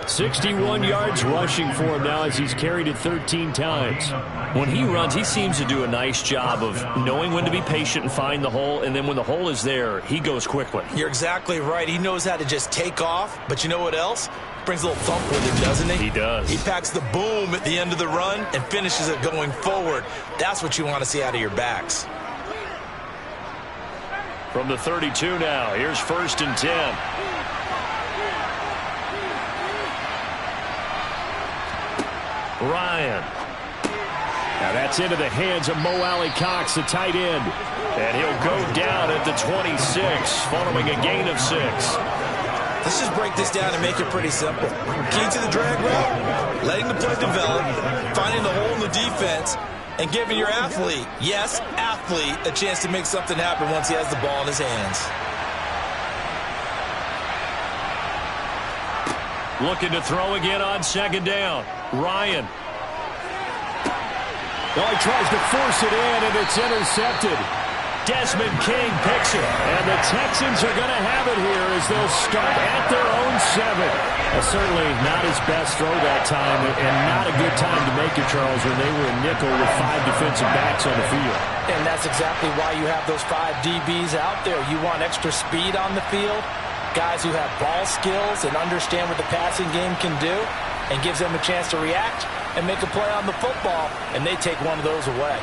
61 yards rushing for him now as he's carried it 13 times. When he runs, he seems to do a nice job of knowing when to be patient and find the hole, and then when the hole is there, he goes quickly. You're exactly right. He knows how to just take off, but you know what else? Brings a little thump with him, doesn't he? He does. He packs the boom at the end of the run and finishes it going forward. That's what you want to see out of your backs. From the 32 now, here's 1st and 10. Ryan. Now that's into the hands of Mo Alley-Cox, the tight end. And he'll go down at the 26, following a gain of 6. Let's just break this down and make it pretty simple. Key to the drag route, letting the play develop, finding the hole in the defense, and giving your athlete, yes, athlete, a chance to make something happen once he has the ball in his hands. Looking to throw again on 2nd down. Ryan. Oh, he tries to force it in, and it's intercepted. Desmond King picks it. And the Texans are going to have it here as they'll start at their own 7. Certainly not his best throw that time, and not a good time to make it, Charles, when they were in nickel with 5 defensive backs on the field. And that's exactly why you have those 5 DBs out there. You want extra speed on the field, guys who have ball skills and understand what the passing game can do, and gives them a chance to react and make a play on the football, and they take one of those away.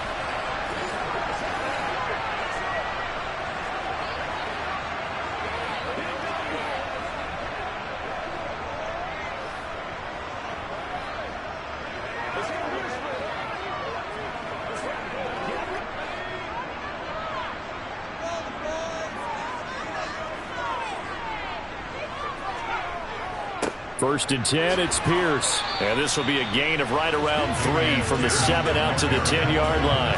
First and 10, it's Pierce. And this will be a gain of right around 3 from the 7 out to the 10-yard line.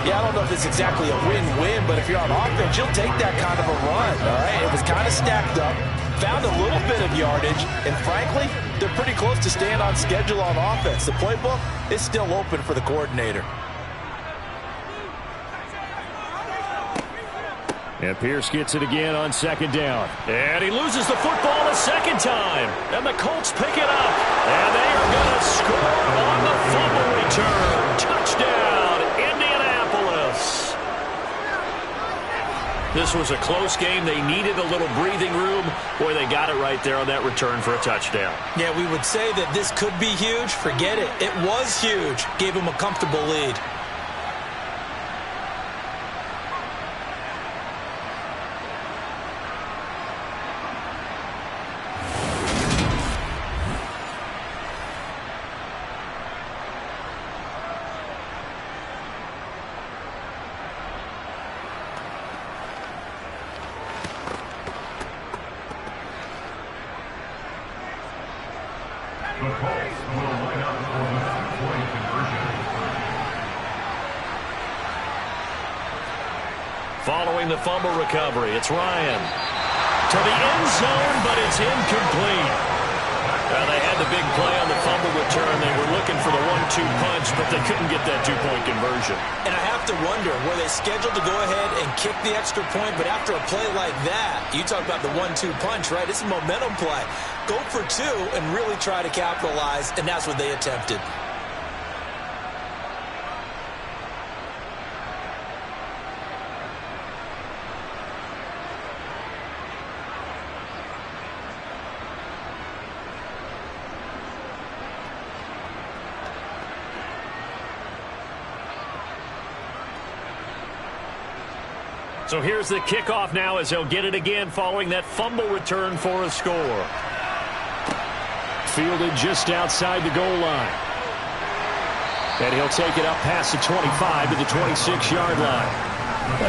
Yeah, I don't know if it's exactly a win-win, but if you're on offense, you'll take that kind of a run, all right? It was kind of stacked up, found a little bit of yardage, and frankly, they're pretty close to staying on schedule on offense. The playbook is still open for the coordinator. And Pierce gets it again on 2nd down. And he loses the football a 2nd time. And the Colts pick it up. And they are going to score on the fumble return. Touchdown, Indianapolis. This was a close game. They needed a little breathing room. Boy, they got it right there on that return for a touchdown. Yeah, we would say that this could be huge. Forget it. It was huge. Gave him a comfortable lead. The Colts will line up for the 2-point conversion. Following the fumble recovery, it's Ryan. To the end zone, but it's incomplete. Well, they had the big play on the fumble return. They were looking for the 1-2 punch, but they couldn't get that 2-point conversion. And I have to wonder, were they scheduled to go ahead and kick the extra point, but after a play like that, you talk about the 1-2 punch, right? It's a momentum play. Go for 2 and really try to capitalize, and that's what they attempted. So here's the kickoff now as they'll get it again following that fumble return for a score. Fielded just outside the goal line. And he'll take it up past the 25 to the 26-yard line.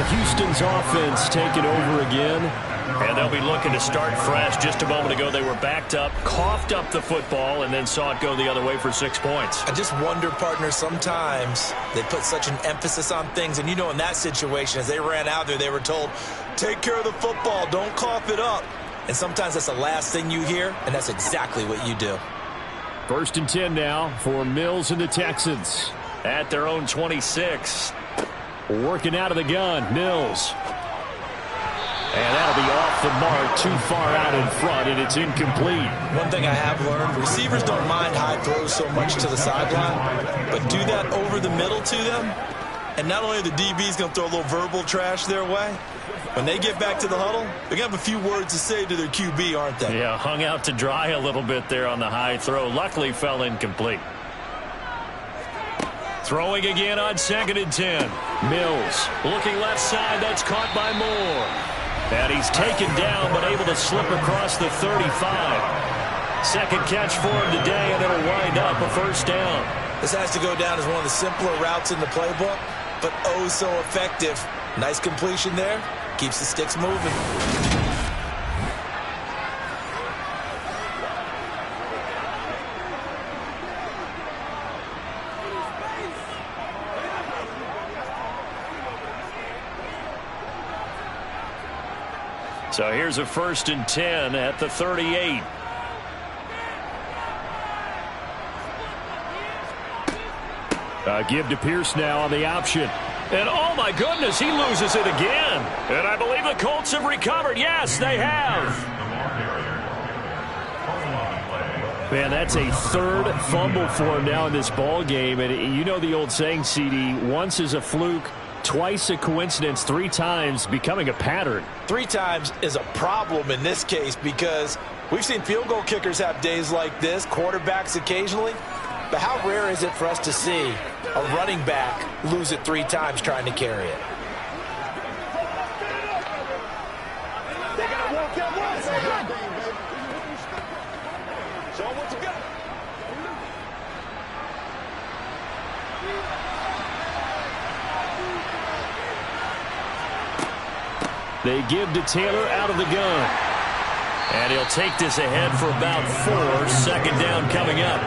Houston's offense taking over again. And they'll be looking to start fresh. Just a moment ago, they were backed up, coughed up the football, and then saw it go the other way for 6 points. I just wonder, partner, sometimes they put such an emphasis on things. And, you know, in that situation, as they ran out there, they were told, take care of the football, don't cough it up. And sometimes that's the last thing you hear, and that's exactly what you do. 1st and 10 now for Mills and the Texans. At their own 26. Working out of the gun, Mills. And that'll be off the mark, too far out in front, and it's incomplete. One thing I have learned, receivers don't mind high throws so much to the sideline, but do that over the middle to them, and not only are the DBs going to throw a little verbal trash their way, when they get back to the huddle, they're going to have a few words to say to their QB, aren't they? Yeah, hung out to dry a little bit there on the high throw. Luckily fell incomplete. Throwing again on 2nd and 10. Mills looking left side. That's caught by Moore. And he's taken down but able to slip across the 35. Second catch for him today, and it'll wind up a first down. This has to go down as one of the simpler routes in the playbook, but oh so effective. Nice completion there. Keeps the sticks moving. So here's a 1st and 10 at the 38. Give to Pierce now on the option. And oh my goodness, he loses it again. And I believe the Colts have recovered. Yes, they have. Man, that's a 3rd fumble for him now in this ball game. And you know the old saying, CD, once is a fluke, twice a coincidence, 3 times becoming a pattern. 3 times is a problem in this case because we've seen field goal kickers have days like this, quarterbacks occasionally. But how rare is it for us to see a running back lose it 3 times trying to carry it? They got to walk that one. Show them what you got. They give to Taylor out of the gun. And he'll take this ahead for about 4. 2nd down coming up.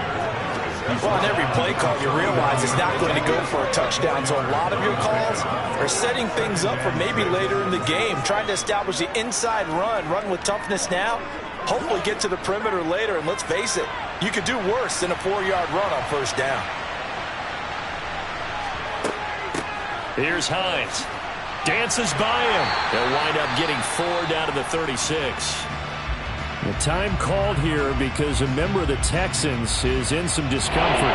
Well, on every play call, you realize it's not going to go for a touchdown. So a lot of your calls are setting things up for maybe later in the game, trying to establish the inside run with toughness now, hopefully get to the perimeter later. And let's face it, you could do worse than a 4-yard run on 1st down. Here's Hines. Dances by him. They'll wind up getting 4 down to the 36. The time called here because a member of the Texans is in some discomfort.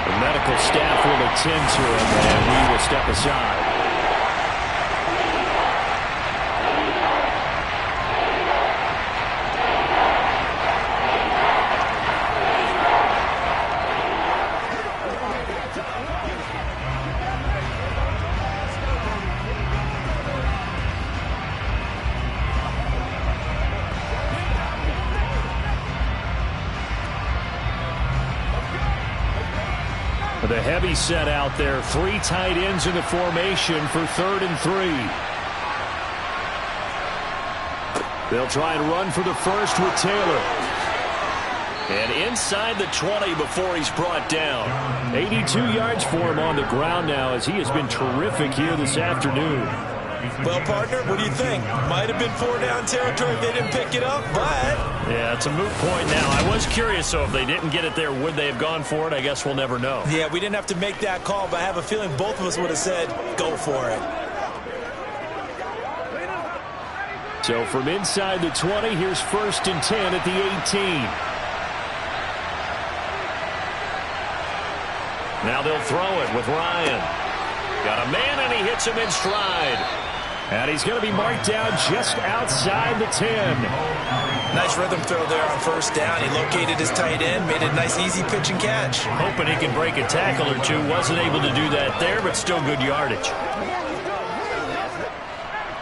The medical staff will attend to him, and we will step aside. The heavy set out there. 3 tight ends in the formation for 3rd and 3. They'll try and run for the first with Taylor. And inside the 20 before he's brought down. 82 yards for him on the ground now as he has been terrific here this afternoon. Well, partner, what do you think? Might have been 4-down territory if they didn't pick it up, but... Yeah, it's a moot point now. I was curious, so if they didn't get it there, would they have gone for it? I guess we'll never know. Yeah, we didn't have to make that call, but I have a feeling both of us would have said, go for it. So from inside the 20, here's 1st and 10 at the 18. Now they'll throw it with Ryan. Got a man, and he hits him in stride. And he's going to be marked down just outside the 10. Nice rhythm throw there on 1st down. He located his tight end, made a nice easy pitch and catch. Hoping he can break a tackle or two. Wasn't able to do that there, but still good yardage.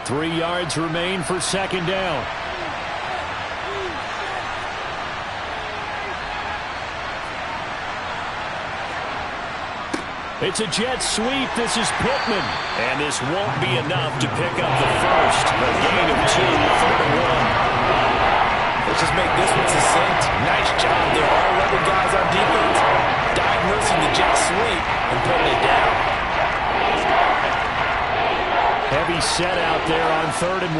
3 yards remain for 2nd down. It's a jet sweep. This is Pittman. And this won't be enough to pick up the first. A gain of 2, 3rd and 1. Let's just make this one succinct. Nice job there. All 11 guys on defense diagnosing the jet sweep and putting it down. Heavy set out there on 3rd and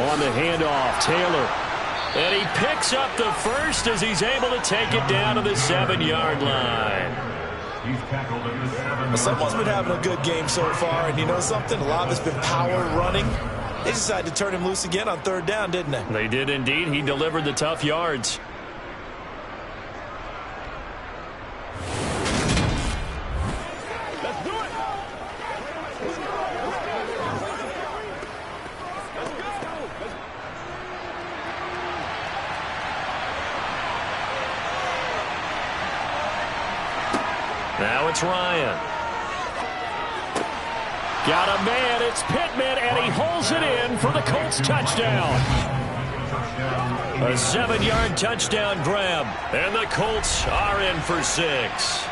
1. On the handoff, Taylor. And he picks up the first as he's able to take it down to the 7-yard line. Someone's been having a good game so far, and you know something? A lot of it's been power running. They decided to turn him loose again on 3rd down, didn't they? They did indeed. He delivered the tough yards. Now it's Ryan. Got a man. It's Pittman, and he holds it in for the Colts touchdown. A 7-yard touchdown grab, and the Colts are in for 6.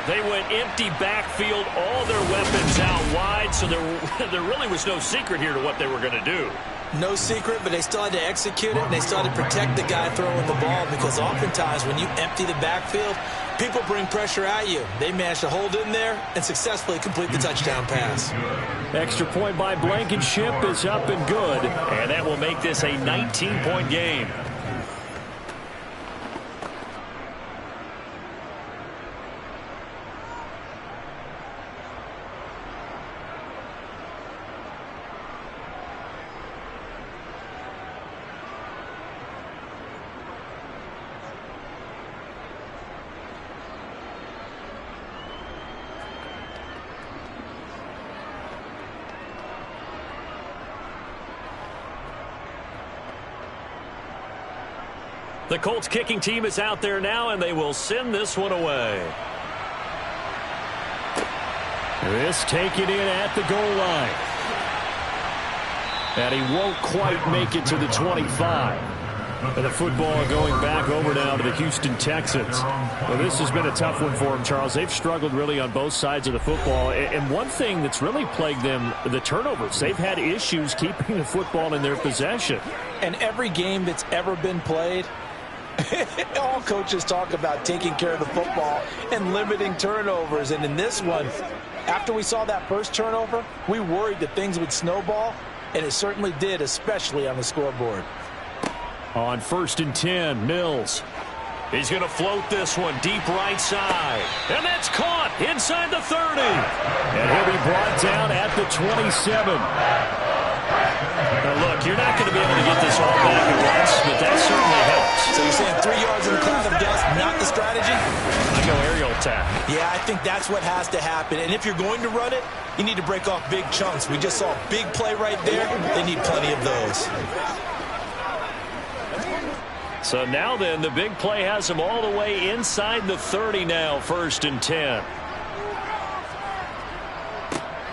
They went empty backfield, all their weapons out wide, so there really was no secret here to what they were going to do. No secret, but they still had to execute it, and they still had to protect the guy throwing the ball, because oftentimes when you empty the backfield, people bring pressure at you. They managed to hold in there and successfully complete the touchdown pass. Extra point by Blankenship is up and good, and that will make this a 19-point game. The Colts kicking team is out there now, and they will send this one away. This taken in at the goal line. And he won't quite make it to the 25. And the football going back over now to the Houston Texans. Well, this has been a tough one for them, Charles. They've struggled really on both sides of the football. And one thing that's really plagued them, the turnovers. They've had issues keeping the football in their possession. And every game that's ever been played, all coaches talk about taking care of the football and limiting turnovers. And in this one, after we saw that first turnover, we worried that things would snowball, and it certainly did, especially on the scoreboard. On 1st and 10, Mills. He's going to float this one deep right side. And that's caught inside the 30. And he'll be brought down at the 27. Now, look, you're not going to be able to get this all back at once, but that certainly helps. So you're saying 3 yards in a cloud of dust, not the strategy? I go aerial attack. Yeah, I think that's what has to happen. And if you're going to run it, you need to break off big chunks. We just saw a big play right there. They need plenty of those. So now then, the big play has him all the way inside the 30 now, 1st and 10.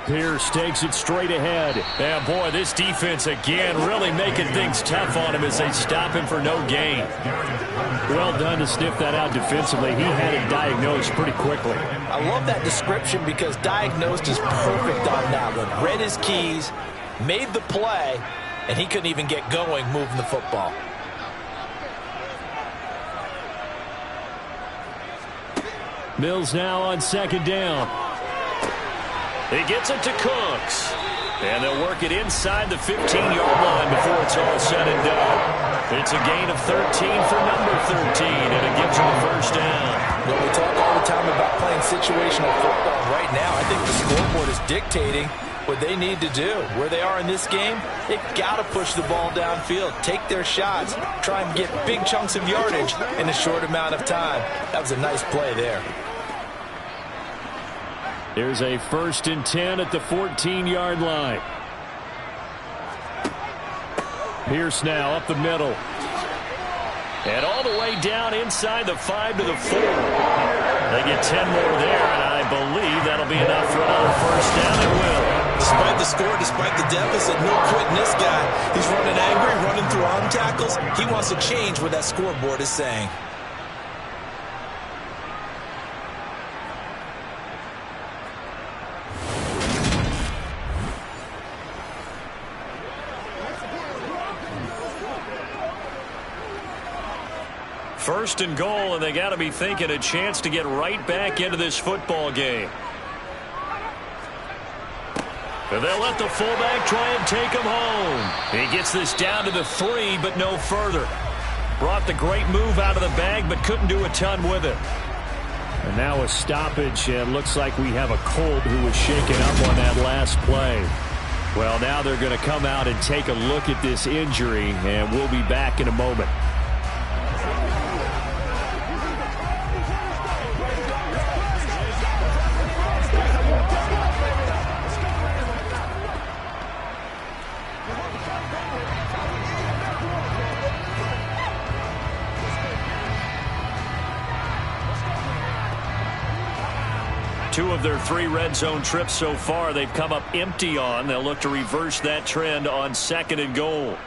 Pierce takes it straight ahead. And boy, this defense again really making things tough on him as they stop him for no gain. Well done to sniff that out defensively. He had it diagnosed pretty quickly. I love that description because diagnosed is perfect on that one. Read his keys, made the play, and he couldn't even get going moving the football. Mills now on 2nd down. He gets it to Cooks. And they'll work it inside the 15-yard line before it's all said and done. It's a gain of 13 for number 13, and it gives him a 1st down. Well, we talk all the time about playing situational football. Right now, I think the scoreboard is dictating what they need to do. Where they are in this game, they've got to push the ball downfield, take their shots, try and get big chunks of yardage in a short amount of time. That was a nice play there. There's a 1st and 10 at the 14-yard line. Pierce now up the middle. And all the way down inside the 5 to the 4. They get 10 more there, and I believe that'll be enough for another 1st down. It will. Despite the score, despite the deficit, no quitting this guy. He's running angry, running through arm tackles. He wants to change what that scoreboard is saying. First and goal, and they got to be thinking a chance to get right back into this football game. And they'll let the fullback try and take him home. He gets this down to the 3, but no further. Brought the great move out of the bag, but couldn't do a ton with it. And now a stoppage, and looks like we have a Colt who was shaken up on that last play. Well, now they're going to come out and take a look at this injury, and we'll be back in a moment. Two of their 3 red zone trips so far, they've come up empty on. They'll look to reverse that trend on 2nd and goal.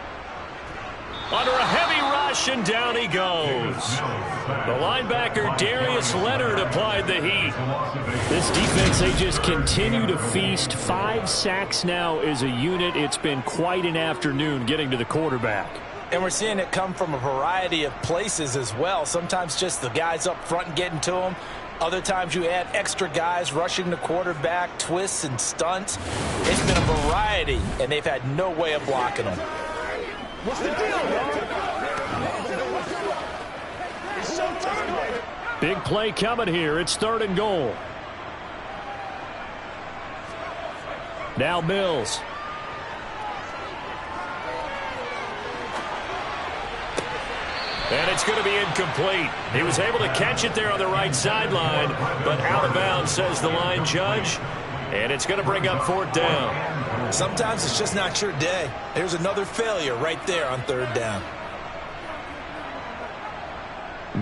Under a heavy rush, and down he goes. The linebacker, Darius Leonard, applied the heat. This defense, they just continue to feast. 5 sacks now as a unit. It's been quite an afternoon getting to the quarterback. And we're seeing it come from a variety of places as well. Sometimes just the guys up front and getting to them. Other times you add extra guys rushing the quarterback, twists and stunts. It's been a variety, and they've had no way of blocking them. What's the deal, It's showtime. Big play coming here. It's 3rd and goal. Now Mills. And it's going to be incomplete. He was able to catch it there on the right sideline, but out of bounds, says the line judge. And it's going to bring up 4th down. Sometimes it's just not your day. There's another failure right there on 3rd down.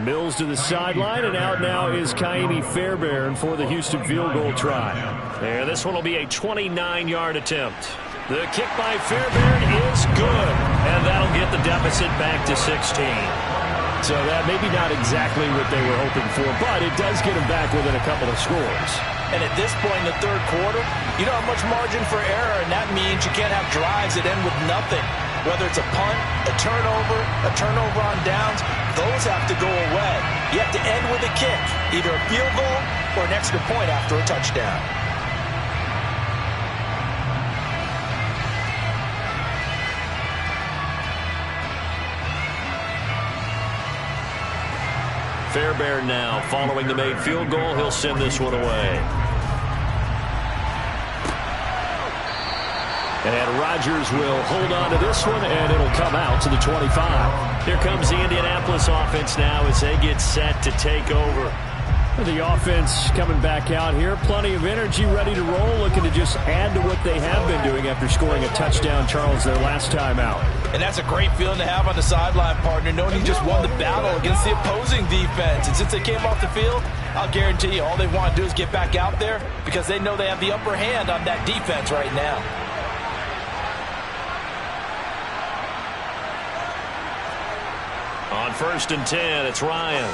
Mills to the sideline, and out now is Kaimi Fairbairn for the Houston field goal try. And this one will be a 29-yard attempt. The kick by Fairbairn is good, and that'll get the deficit back to 16. So that maybe not exactly what they were hoping for, but it does get them back within a couple of scores. And at this point in the 3rd quarter, you don't have much margin for error, and that means you can't have drives that end with nothing. Whether it's a punt, a turnover on downs, those have to go away. You have to end with a kick, either a field goal or an extra point after a touchdown. Fairbairn now following the made field goal. He'll send this one away. And Rodgers will hold on to this one, and it'll come out to the 25. Here comes the Indianapolis offense now as they get set to take over. The offense coming back out here. Plenty of energy, ready to roll, looking to just add to what they have been doing after scoring a touchdown, Charles, their last time out. And that's a great feeling to have on the sideline, partner, knowing you just won the battle against the opposing defense. And since they came off the field, I'll guarantee you all they want to do is get back out there because they know they have the upper hand on that defense right now. On 1st and 10, it's Ryan.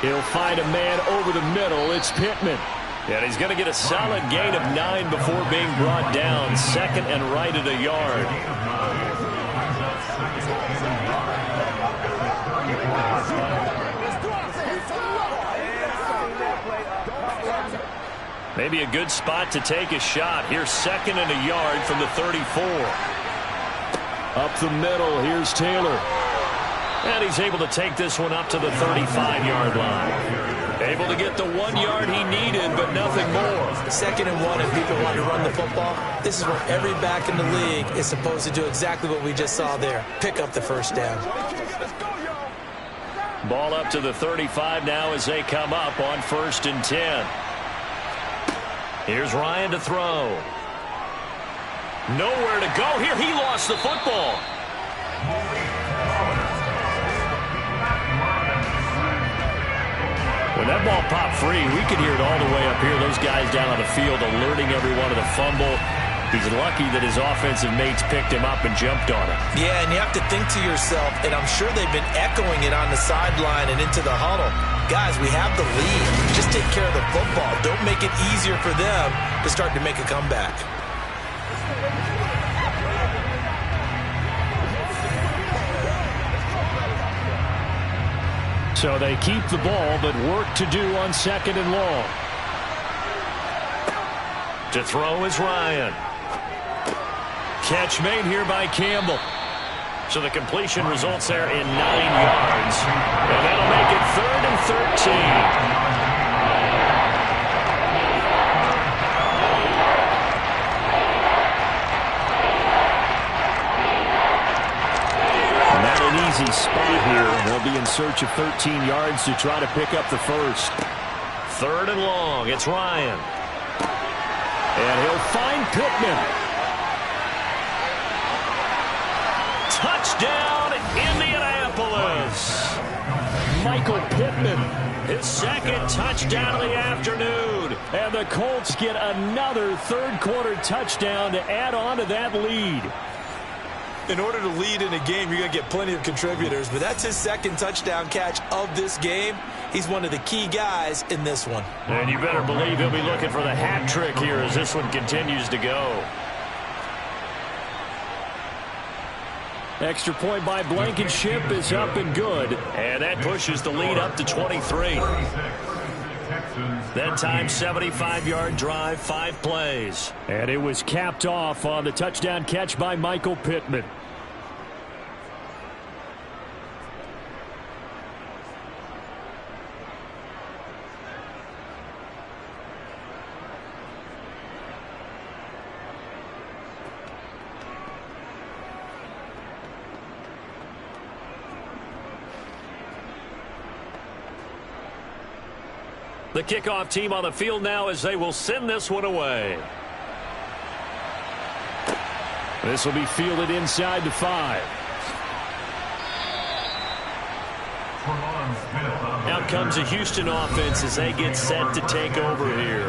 He'll find a man over the middle. It's Pittman. And he's going to get a solid gain of 9 before being brought down. 2nd and right at a yard. Maybe a good spot to take a shot. Here's 2nd and a yard from the 34. Up the middle, here's Taylor. And he's able to take this one up to the 35-yard line. Able to get the 1 yard he needed, but nothing more. 2nd and 1, if people want to run the football, this is where every back in the league is supposed to do exactly what we just saw there. Pick up the 1st down. Ball up to the 35 now as they come up on 1st and 10. Here's Ryan to throw. Nowhere to go here. He lost the football. When that ball popped free, we could hear it all the way up here. Those guys down on the field alerting everyone of the fumble. He's lucky that his offensive mates picked him up and jumped on it. Yeah, and you have to think to yourself, and I'm sure they've been echoing it on the sideline and into the huddle. Guys, we have the lead. Just take care of the football. Don't make it easier for them to start to make a comeback. So they keep the ball, but work to do on 2nd and long. To throw is Ryan. Catch made here by Campbell. So the completion results there in 9 yards. And that'll make it 3rd and 13. easy spot here. They'll be in search of 13 yards to try to pick up the first. 3rd and long. It's Ryan. And he'll find Pittman. Touchdown, Indianapolis. Michael Pittman, his 2nd touchdown of the afternoon. And the Colts get another 3rd-quarter touchdown to add on to that lead. In order to lead in a game, you're going to get plenty of contributors, but that's his 2nd touchdown catch of this game. He's one of the key guys in this one. And you better believe he'll be looking for the hat trick here as this one continues to go. Extra point by Blankenship is up and good. And that pushes the lead up to 23. That time, 75-yard drive, 5 plays. And it was capped off on the touchdown catch by Michael Pittman. The kickoff team on the field now as they will send this one away. This will be fielded inside the 5. Out comes a Houston offense as they get set to take over here.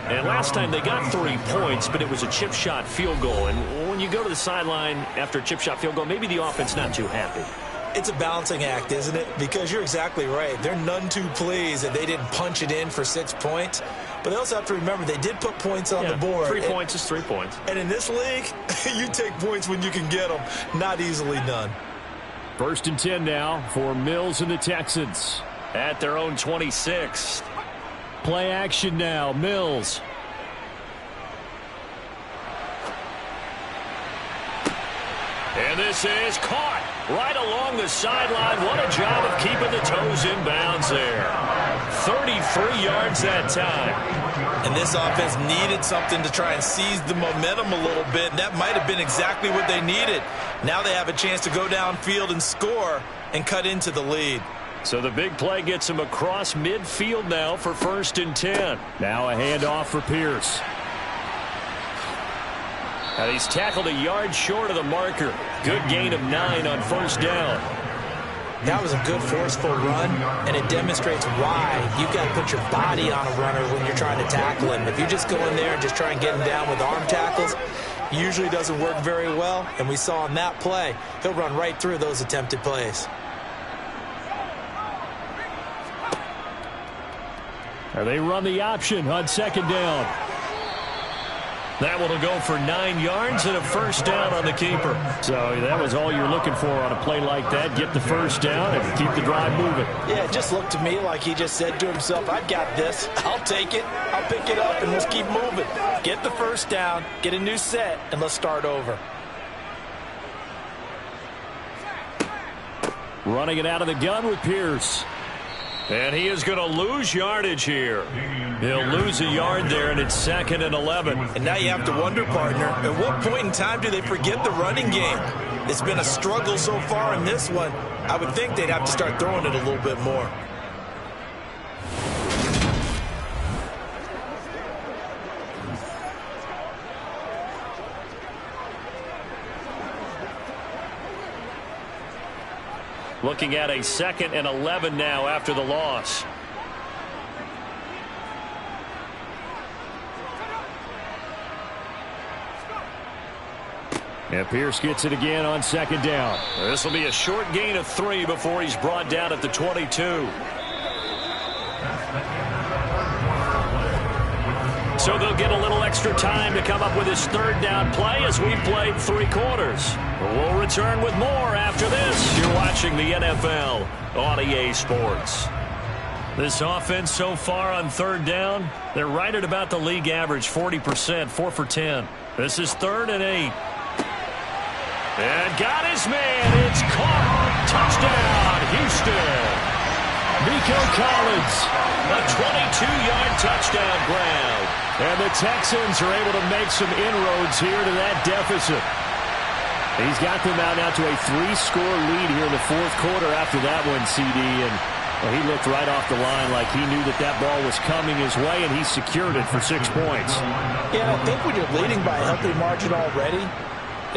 And last time they got 3 points, but it was a chip shot field goal. And when you go to the sideline after a chip shot field goal, maybe the offense not too happy. It's a balancing act, isn't it? Because you're exactly right. They're none too pleased that they didn't punch it in for 6 points. But they also have to remember they did put points on the board. 3 points is 3 points. And in this league, you take points when you can get them. Not easily done. 1st and 10 now for Mills and the Texans. At their own 26. Play action now. Mills. And this is caught right along the sideline. What a job of keeping the toes in bounds there. 33 yards that time. And this offense needed something to try and seize the momentum a little bit. And that might have been exactly what they needed. Now they have a chance to go downfield and score and cut into the lead. So the big play gets him across midfield now for 1st and 10. Now a handoff for Pierce. And he's tackled a yard short of the marker. Good gain of 9 on 1st down. That was a good forceful run, and it demonstrates why you've got to put your body on a runner when you're trying to tackle him. If you just go in there and just try and get him down with arm tackles, usually doesn't work very well. And we saw in that play, he'll run right through those attempted plays. And they run the option on 2nd down. That one will go for 9 yards and a 1st down on the keeper. So that was all you're looking for on a play like that. Get the 1st down and keep the drive moving. Yeah, it just looked to me like he just said to himself, I've got this. I'll take it. I'll pick it up, and let's keep moving. Get the 1st down, get a new set, and let's start over. Running it out of the gun with Pierce. And he is going to lose yardage here. He'll lose a yard there, and it's 2nd and 11. And now you have to wonder, partner, at what point in time do they forget the running game? It's been a struggle so far in this one. I would think they'd have to start throwing it a little bit more. Looking at a 2nd and 11 now after the loss. And Pierce gets it again on 2nd down. This will be a short gain of 3 before he's brought down at the 22. So they'll get a little extra time to come up with his 3rd down play as we played 3 quarters. We'll return with more after this. You're watching the NFL on EA Sports. This offense so far on 3rd down, they're right at about the league average, 40%, 4 for 10. This is 3rd and 8. And got his man. It's caught. Touchdown, Houston. Nico Collins, a 22-yard touchdown grab. And the Texans are able to make some inroads here to that deficit. He's got them out now to a 3-score lead here in the fourth quarter after that one, CD. And well, he looked right off the line like he knew that that ball was coming his way, and he secured it for 6 points. Yeah, and I think when you're leading by a healthy margin already,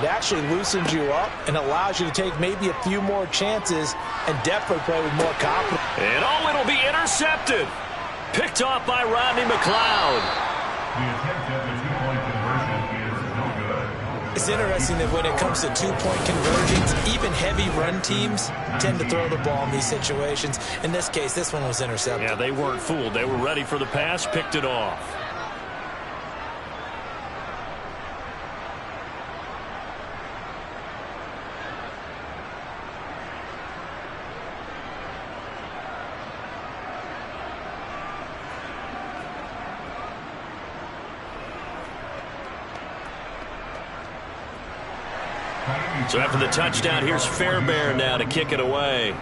it actually loosens you up and allows you to take maybe a few more chances and definitely play with more confidence. And it'll be intercepted. Picked off by Rodney McLeod. The attempt at the two-point conversion is no good. It's interesting that when it comes to two-point conversions, even heavy run teams tend to throw the ball in these situations. In this case, this one was intercepted. Yeah, they weren't fooled. They were ready for the pass, picked it off. So after the touchdown, here's Fairbairn now to kick it away.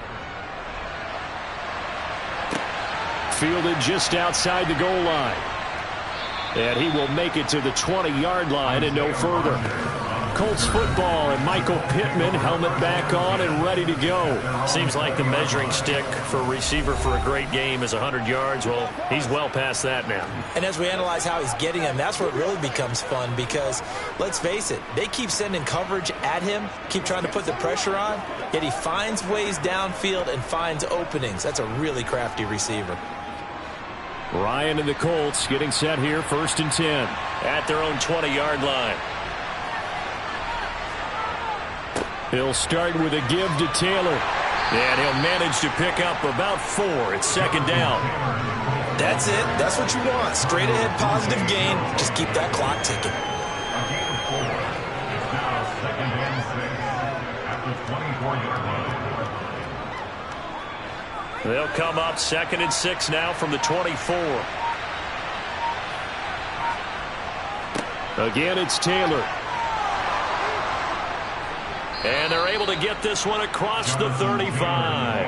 Fielded just outside the goal line. And he will make it to the 20-yard line and no further. Colts football and Michael Pittman, helmet back on and ready to go. Seems like the measuring stick for a receiver for a great game is 100 yards. Well, he's well past that now. And as we analyze how he's getting him, that's where it really becomes fun because, let's face it, they keep sending coverage at him, keep trying to put the pressure on, yet he finds ways downfield and finds openings. That's a really crafty receiver. Ryan and the Colts getting set here, 1st and 10. At their own 20-yard line. He'll start with a give to Taylor. And he'll manage to pick up about 4. It's 2nd down. That's it. That's what you want. Straight ahead positive gain. Just keep that clock ticking. A gain of 4. It's now 2nd and 6 at the 24-yard line. They'll come up 2nd and 6 now from the 24. Again, it's Taylor. And they're able to get this one across the 35.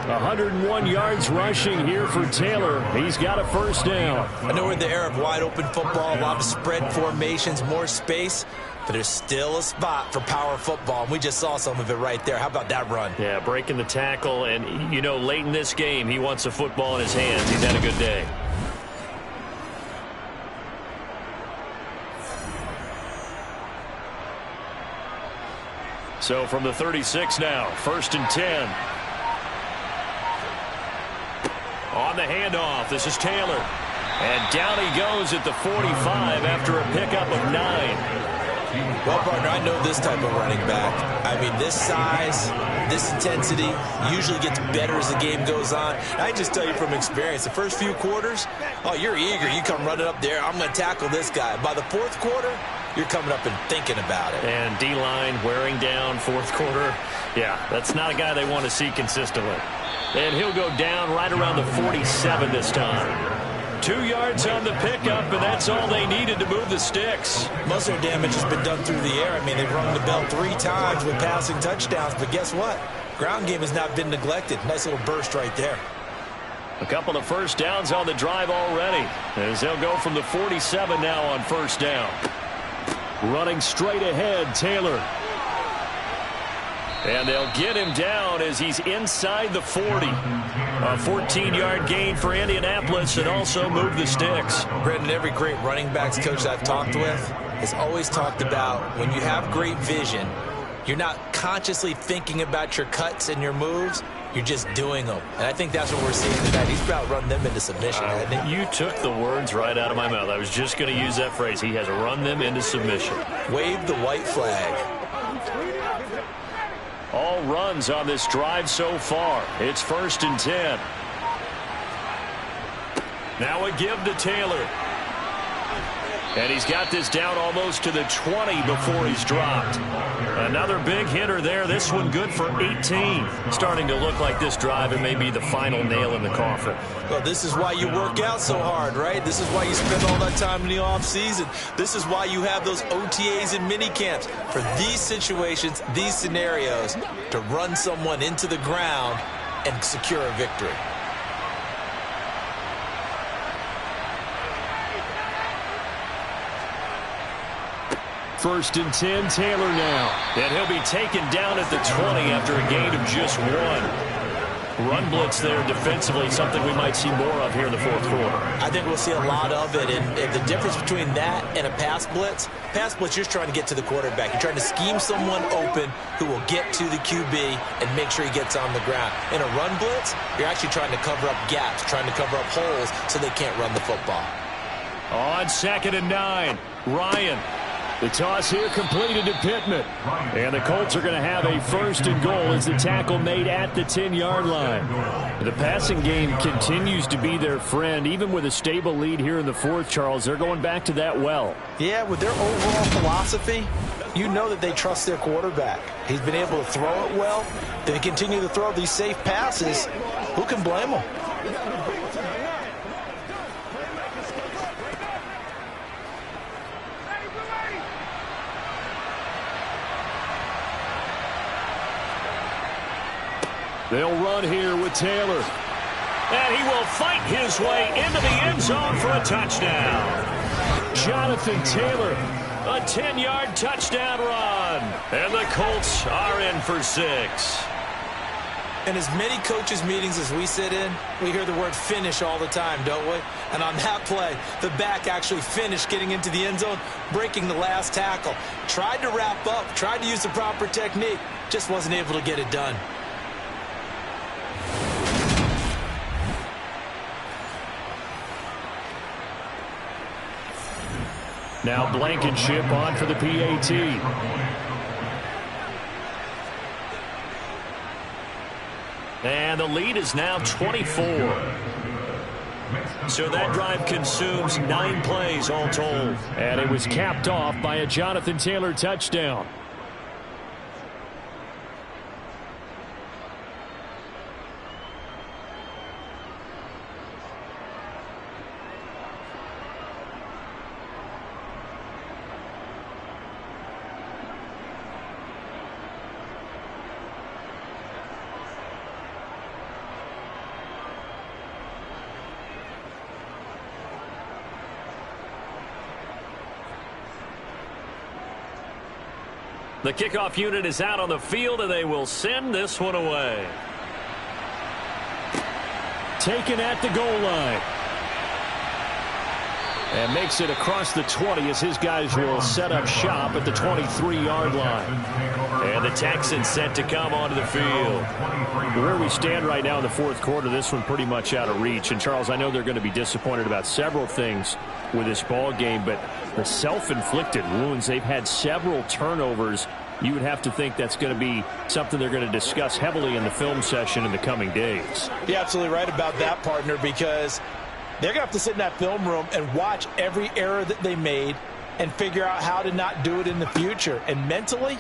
101 yards rushing here for Taylor. He's got a 1st down. I know we're in the era of wide open football, a lot of spread formations, more space, but there's still a spot for power football, and we just saw some of it right there. How about that run? Yeah, breaking the tackle, and, you know, late in this game, he wants the football in his hands. He's had a good day. So from the 36 now, 1st and 10. On the handoff, this is Taylor. And down he goes at the 45 after a pickup of 9. Well, partner, I know this type of running back. I mean, this size, this intensity usually gets better as the game goes on. And I just tell you from experience, the first few quarters, oh, you're eager. You come running up there, I'm going to tackle this guy. By the 4th quarter, you're coming up and thinking about it. And D-line wearing down 4th quarter. Yeah, that's not a guy they want to see consistently. And he'll go down right around the 47 this time. 2 yards on the pickup, and that's all they needed to move the sticks. Most of their damage has been done through the air. I mean, they've rung the bell 3 times with passing touchdowns, but guess what? Ground game has not been neglected. Nice little burst right there. A couple of 1st downs on the drive already, as they'll go from the 47 now on 1st down. Running straight ahead, Taylor. And they'll get him down as he's inside the 40. A 14-yard gain for Indianapolis and also move the sticks. Brendan, every great running backs coach I've talked with has always talked about when you have great vision, you're not consciously thinking about your cuts and your moves. You're just doing them. And I think that's what we're seeing tonight. He's about run them into submission, hasn't he? You took the words right out of my mouth. I was just going to use that phrase. He has run them into submission. Wave the white flag. All runs on this drive so far. It's 1st and 10. Now a give to Taylor. And he's got this down almost to the 20 before he's dropped. Another big hitter there. This one good for 18. Starting to look like this drive, it may be the final nail in the coffin. Well, this is why you work out so hard, right? This is why you spend all that time in the offseason. This is why you have those OTAs and mini camps. For these situations, these scenarios, to run someone into the ground and secure a victory. First and 10, Taylor now. And he'll be taken down at the 20 after a gain of just 1. Run blitz there defensively, something we might see more of here in the fourth quarter. I think we'll see a lot of it, and the difference between that and a pass blitz, you're trying to get to the quarterback. You're trying to scheme someone open who will get to the QB and make sure he gets on the ground. In a run blitz, you're actually trying to cover up gaps, trying to cover up holes so they can't run the football. On 2nd and 9, Ryan. The toss here completed to Pittman. And the Colts are going to have a first and goal as the tackle made at the 10-yard line. The passing game continues to be their friend. Even with a stable lead here in the fourth, Charles, they're going back to that well. Yeah, with their overall philosophy, you know that they trust their quarterback. He's been able to throw it well. They continue to throw these safe passes. Who can blame them? They'll run here with Taylor. And he will fight his way into the end zone for a touchdown. Jonathan Taylor, a 10-yard touchdown run. And the Colts are in for 6. In as many coaches' meetings as we sit in, we hear the word finish all the time, don't we? And on that play, the back actually finished getting into the end zone, breaking the last tackle. Tried to wrap up, tried to use the proper technique, just wasn't able to get it done. Now Blankenship on for the PAT. And the lead is now 24. So that drive consumes 9 plays all told. And it was capped off by a Jonathan Taylor touchdown. The kickoff unit is out on the field, and they will send this one away. Taken at the goal line. And makes it across the 20 as his guys will set up shop at the 23-yard line. And the Texans set to come onto the field. Where we stand right now in the fourth quarter, this one pretty much out of reach. And, Charles, I know they're going to be disappointed about several things with this ball game, but the self-inflicted wounds, they've had several turnovers. You would have to think that's going to be something they're going to discuss heavily in the film session in the coming days. You're absolutely right about that, partner, because they're going to have to sit in that film room and watch every error that they made and figure out how to not do it in the future. And mentally,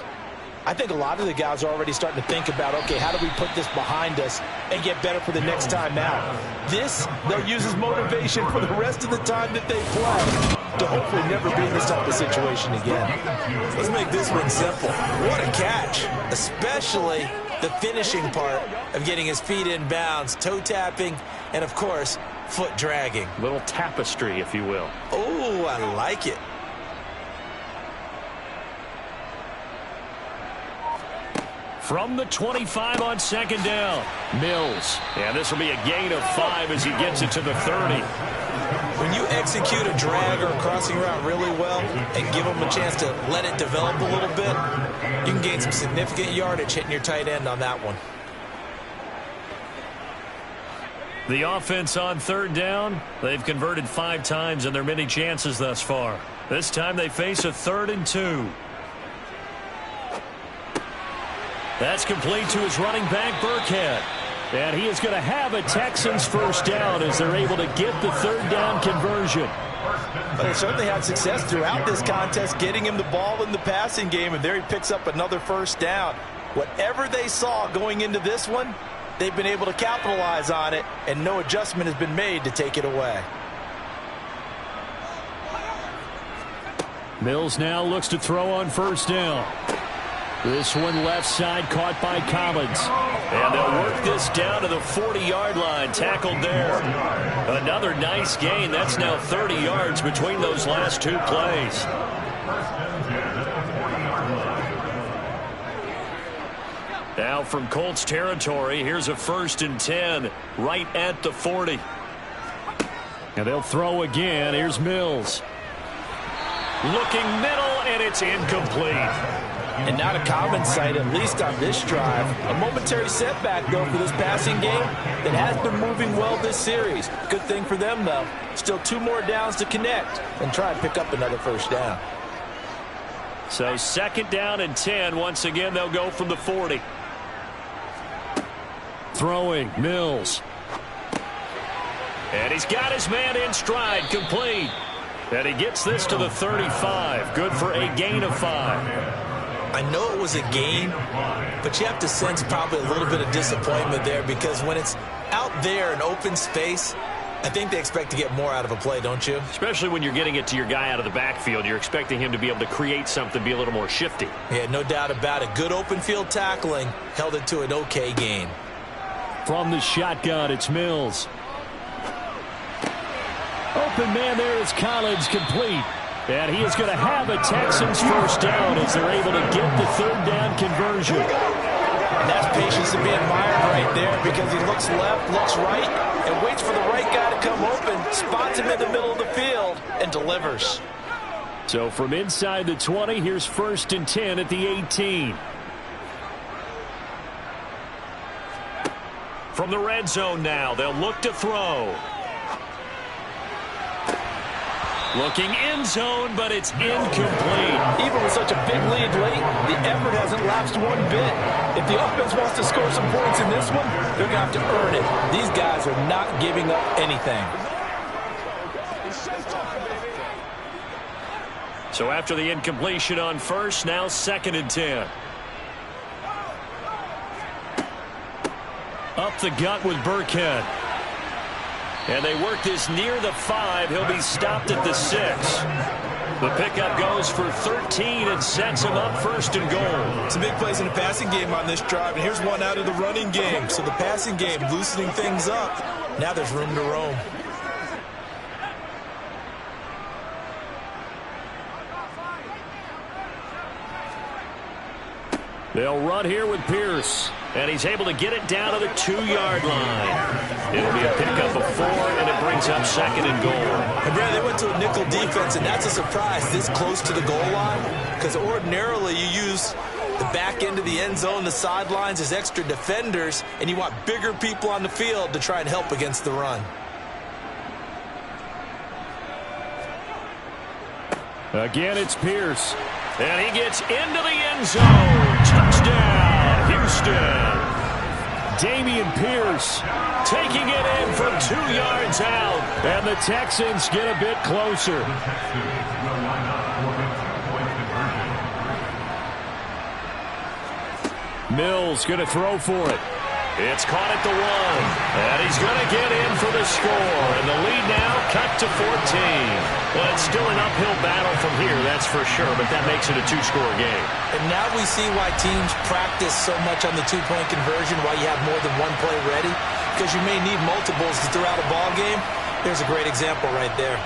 I think a lot of the guys are already starting to think about, okay, how do we put this behind us and get better for the next time out? This, they'll use as motivation for the rest of the time that they play to hopefully never be in this type of situation again. Let's make this one simple. What a catch, especially the finishing part of getting his feet in bounds, toe tapping, and, of course, foot dragging. Little tapestry, if you will. Oh, I like it. From the 25 on second down, Mills. And this will be a gain of 5 as he gets it to the 30. When you execute a drag or a crossing route really well and give them a chance to let it develop a little bit, you can gain some significant yardage hitting your tight end on that one. The offense on third down, they've converted 5 times in their many chances thus far. This time they face a 3rd and 2. That's complete to his running back, Burkhead. And he is going to have a Texans first down as they're able to get the 3rd down conversion. But they certainly had success throughout this contest getting him the ball in the passing game, and there he picks up another first down. Whatever they saw going into this one, they've been able to capitalize on it, and no adjustment has been made to take it away. Mills now looks to throw on first down. This one left side caught by Collins. And they'll work this down to the 40-yard line, tackled there. Another nice gain. That's now 30 yards between those last 2 plays. Now from Colts territory, here's a 1st and 10 right at the 40. And they'll throw again. Here's Mills. Looking middle, and it's incomplete. And not a common sight, at least on this drive. A momentary setback, though, for this passing game that has been moving well this series. Good thing for them, though. Still 2 more downs to connect and try and pick up another 1st down. So 2nd down and 10. Once again, they'll go from the 40. Throwing, Mills. And he's got his man in stride, complete. And he gets this to the 35. Good for a gain of 5. I know it was a gain, but you have to sense probably a little bit of disappointment there because when it's out there in open space, I think they expect to get more out of a play, don't you? Especially when you're getting it to your guy out of the backfield. You're expecting him to be able to create something, be a little more shifty. Yeah, no doubt about it. Good open field tackling held it to an okay gain. From the shotgun, it's Mills. Open man there is Collins, complete. And he is going to have a Texans 1st down as they're able to get the 3rd down conversion. And that's patience to be admired right there because he looks left, looks right, and waits for the right guy to come open, spots him in the middle of the field, and delivers. So from inside the 20, here's 1st and 10 at the 18. From the red zone now, they'll look to throw. Looking end zone, but it's incomplete. Even with such a big lead late, the effort hasn't lapsed one bit. If the offense wants to score some points in this one, they're going to have to earn it. These guys are not giving up anything. So after the incompletion on 1st, now 2nd and 10. Up the gut with Burkhead. And they work this near the 5. He'll be stopped at the 6. The pickup goes for 13 and sets him up 1st and goal. Some big plays in the passing game on this drive, and here's one out of the running game. So the passing game loosening things up. Now there's room to roam. They'll run here with Pierce. And he's able to get it down to the 2-yard line. It'll be a pickup of 4, and it brings up 2nd and goal. And Brad, they went to a nickel defense, and that's a surprise this close to the goal line. Because ordinarily you use the back end of the end zone, the sidelines as extra defenders, and you want bigger people on the field to try and help against the run. Again, it's Pierce. And he gets into the end zone. Touchdown, Houston. Dameon Pierce taking it in from 2 yards out. And the Texans get a bit closer. Mills going to throw for it. It's caught at the 1. And he's going to get in for the score. And the lead now cut to 14. Well, it's still an uphill battle from here, that's for sure, but that makes it a 2-score game. And now we see why teams practice so much on the 2-point conversion, why you have more than one play ready, because you may need multiples to throw out a ball game. There's a great example right there.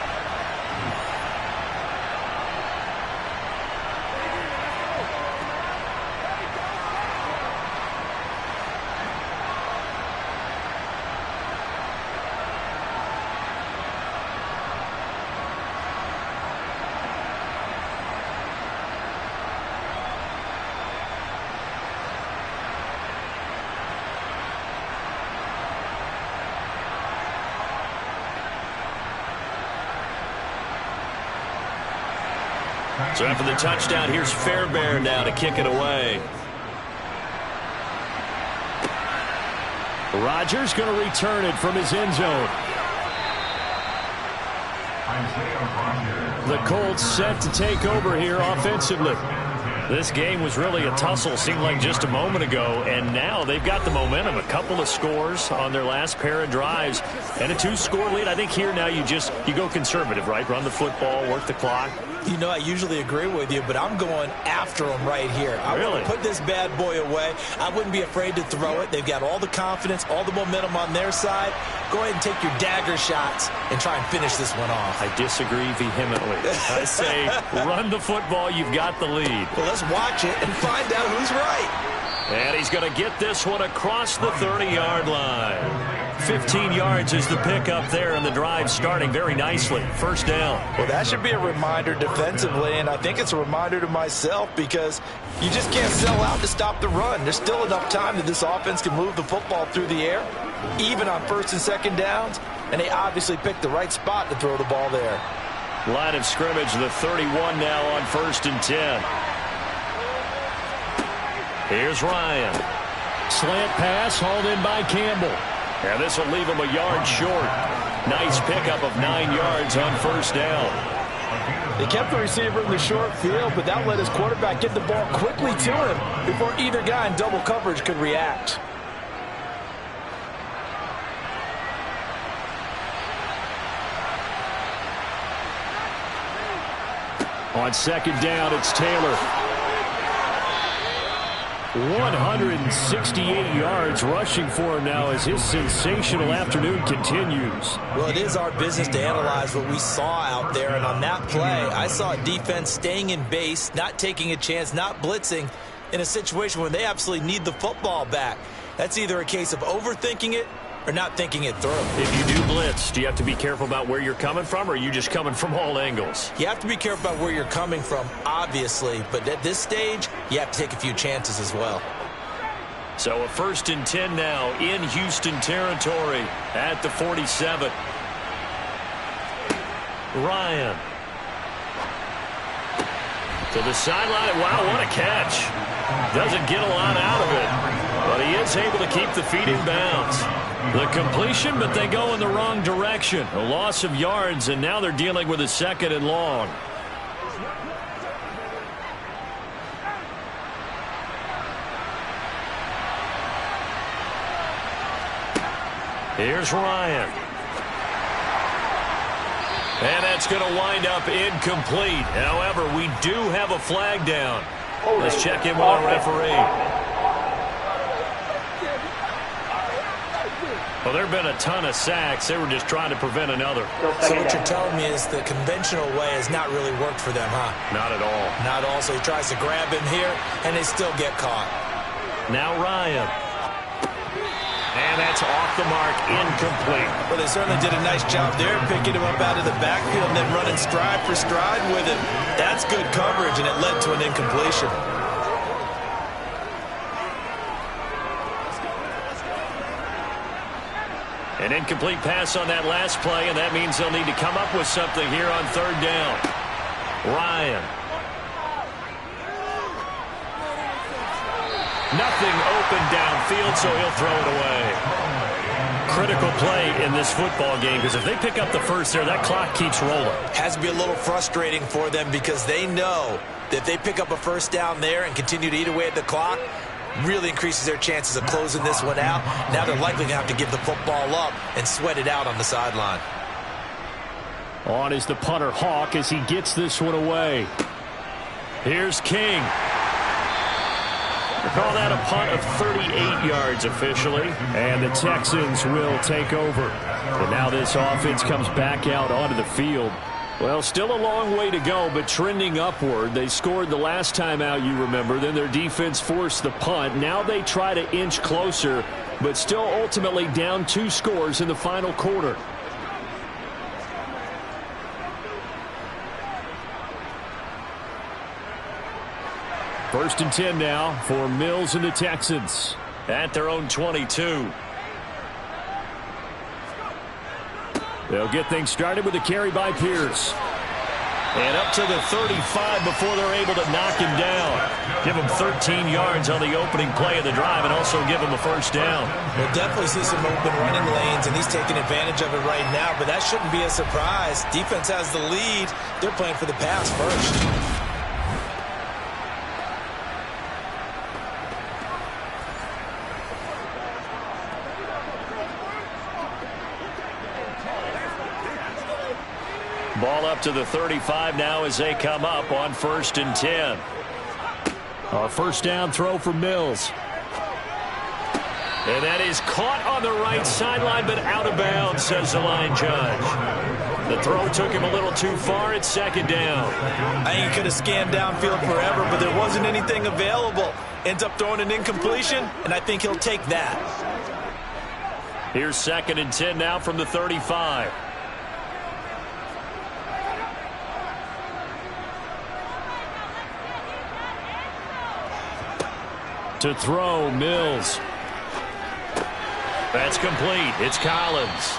So after the touchdown, here's Fairbairn now to kick it away. Rodgers going to return it from his end zone. The Colts set to take over here offensively. This game was really a tussle, seemed like just a moment ago, and now they've got the momentum. A couple of scores on their last pair of drives, and a 2-score lead. I think here now you go conservative, right? Run the football, work the clock. You know, I usually agree with you, but I'm going after them right here. I want to put this bad boy away. I wouldn't be afraid to throw it. They've got all the confidence, all the momentum on their side. Go ahead and take your dagger shots and try and finish this one off. I disagree vehemently. I say run the football. You've got the lead. Well, let's watch it and find out who's right. And he's going to get this one across the 30-yard line. 15 yards is the pickup there, and the drive starting very nicely. First down. Well, that should be a reminder defensively, and I think it's a reminder to myself because you just can't sell out to stop the run. There's still enough time that this offense can move the football through the air, even on first and second downs, and they obviously picked the right spot to throw the ball there. Line of scrimmage, the 31 now on 1st and 10. Here's Ryan. Slant pass hauled in by Campbell. And this will leave him a yard short. Nice pickup of 9 yards on first down. They kept the receiver in the short field, but that let his quarterback get the ball quickly to him before either guy in double coverage could react. On second down, it's Taylor. 168 yards rushing for him now as his sensational afternoon continues. Well, it is our business to analyze what we saw out there, and on that play, I saw a defense staying in base, not taking a chance, not blitzing in a situation where they absolutely need the football back. That's either a case of overthinking it or not thinking it through. If you do blitz, do you have to be careful about where you're coming from, or are you just coming from all angles? You have to be careful about where you're coming from, obviously, but at this stage, you have to take a few chances as well. So a 1st and 10 now in Houston territory at the 47. Ryan. To the sideline. Wow, what a catch. Doesn't get a lot out of it, but he is able to keep the feet in bounds. The completion, but they go in the wrong direction. A loss of yards, and now they're dealing with a 2nd and long. Here's Ryan. And that's going to wind up incomplete. However, we do have a flag down. Let's check in with our referee. Well, there have been a ton of sacks. They were just trying to prevent another. So what you're telling me is the conventional way has not really worked for them, huh? Not at all. Not at all. So he tries to grab him here, and they still get caught. Now Ryan. And that's off the mark, incomplete. Well, they certainly did a nice job there, picking him up out of the backfield and then running stride for stride with him. That's good coverage, and it led to an incompletion. An incomplete pass on that last play, and that means they'll need to come up with something here on 3rd down. Ryan. Nothing open downfield, so he'll throw it away. Critical play in this football game, because if they pick up the first there, that clock keeps rolling. Has to be a little frustrating for them because they know that if they pick up a first down there and continue to eat away at the clock, really increases their chances of closing this one out. Now they're likely going to have to give the football up and sweat it out on the sideline. On is the punter Hawk as he gets this one away. Here's King. They call that a punt of 38 yards officially. And the Texans will take over. And now this offense comes back out onto the field. Well, still a long way to go, but trending upward. They scored the last time out, you remember. Then their defense forced the punt. Now they try to inch closer, but still ultimately down 2 scores in the final quarter. First and 10 now for Mills and the Texans. At their own 22. They'll get things started with a carry by Pierce. And up to the 35 before they're able to knock him down. Give him 13 yards on the opening play of the drive and also give him a first down. We'll definitely see some open running lanes, and he's taking advantage of it right now, but that shouldn't be a surprise. Defense has the lead. They're playing for the pass first. Ball up to the 35 now as they come up on 1st and 10. A first down throw for Mills. And that is caught on the right sideline, but out of bounds, says the line judge. The throw took him a little too far. It's second down. I think he could have scanned downfield forever, but there wasn't anything available. Ends up throwing an incompletion, and I think he'll take that. Here's 2nd and 10 now from the 35. To throw, Mills. That's complete. It's Collins.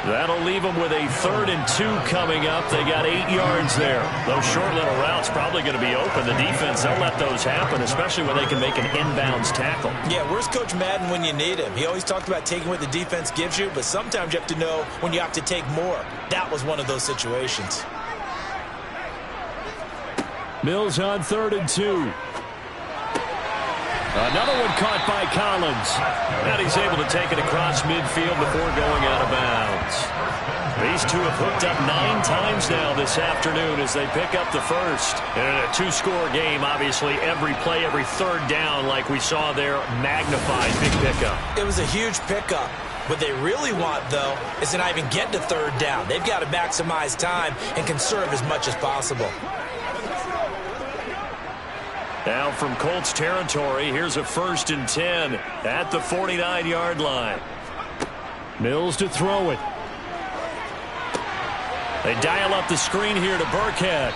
That'll leave them with a 3rd and 2 coming up. They got 8 yards there. Those short little routes probably going to be open. The defense, they'll let those happen, especially when they can make an inbounds tackle. Yeah, where's Coach Madden when you need him? He always talked about taking what the defense gives you, but sometimes you have to know when you have to take more. That was one of those situations. Mills on 3rd and 2. Another one caught by Collins. And he's able to take it across midfield before going out of bounds. These two have hooked up 9 times now this afternoon as they pick up the first. And in a 2-score game, obviously, every play, every 3rd down, like we saw there, magnified. Big pickup. It was a huge pickup. What they really want, though, is to not even get to 3rd down. They've got to maximize time and conserve as much as possible. Now from Colts territory, here's a 1st and 10 at the 49-yard line. Mills to throw it. They dial up the screen here to Burkhead.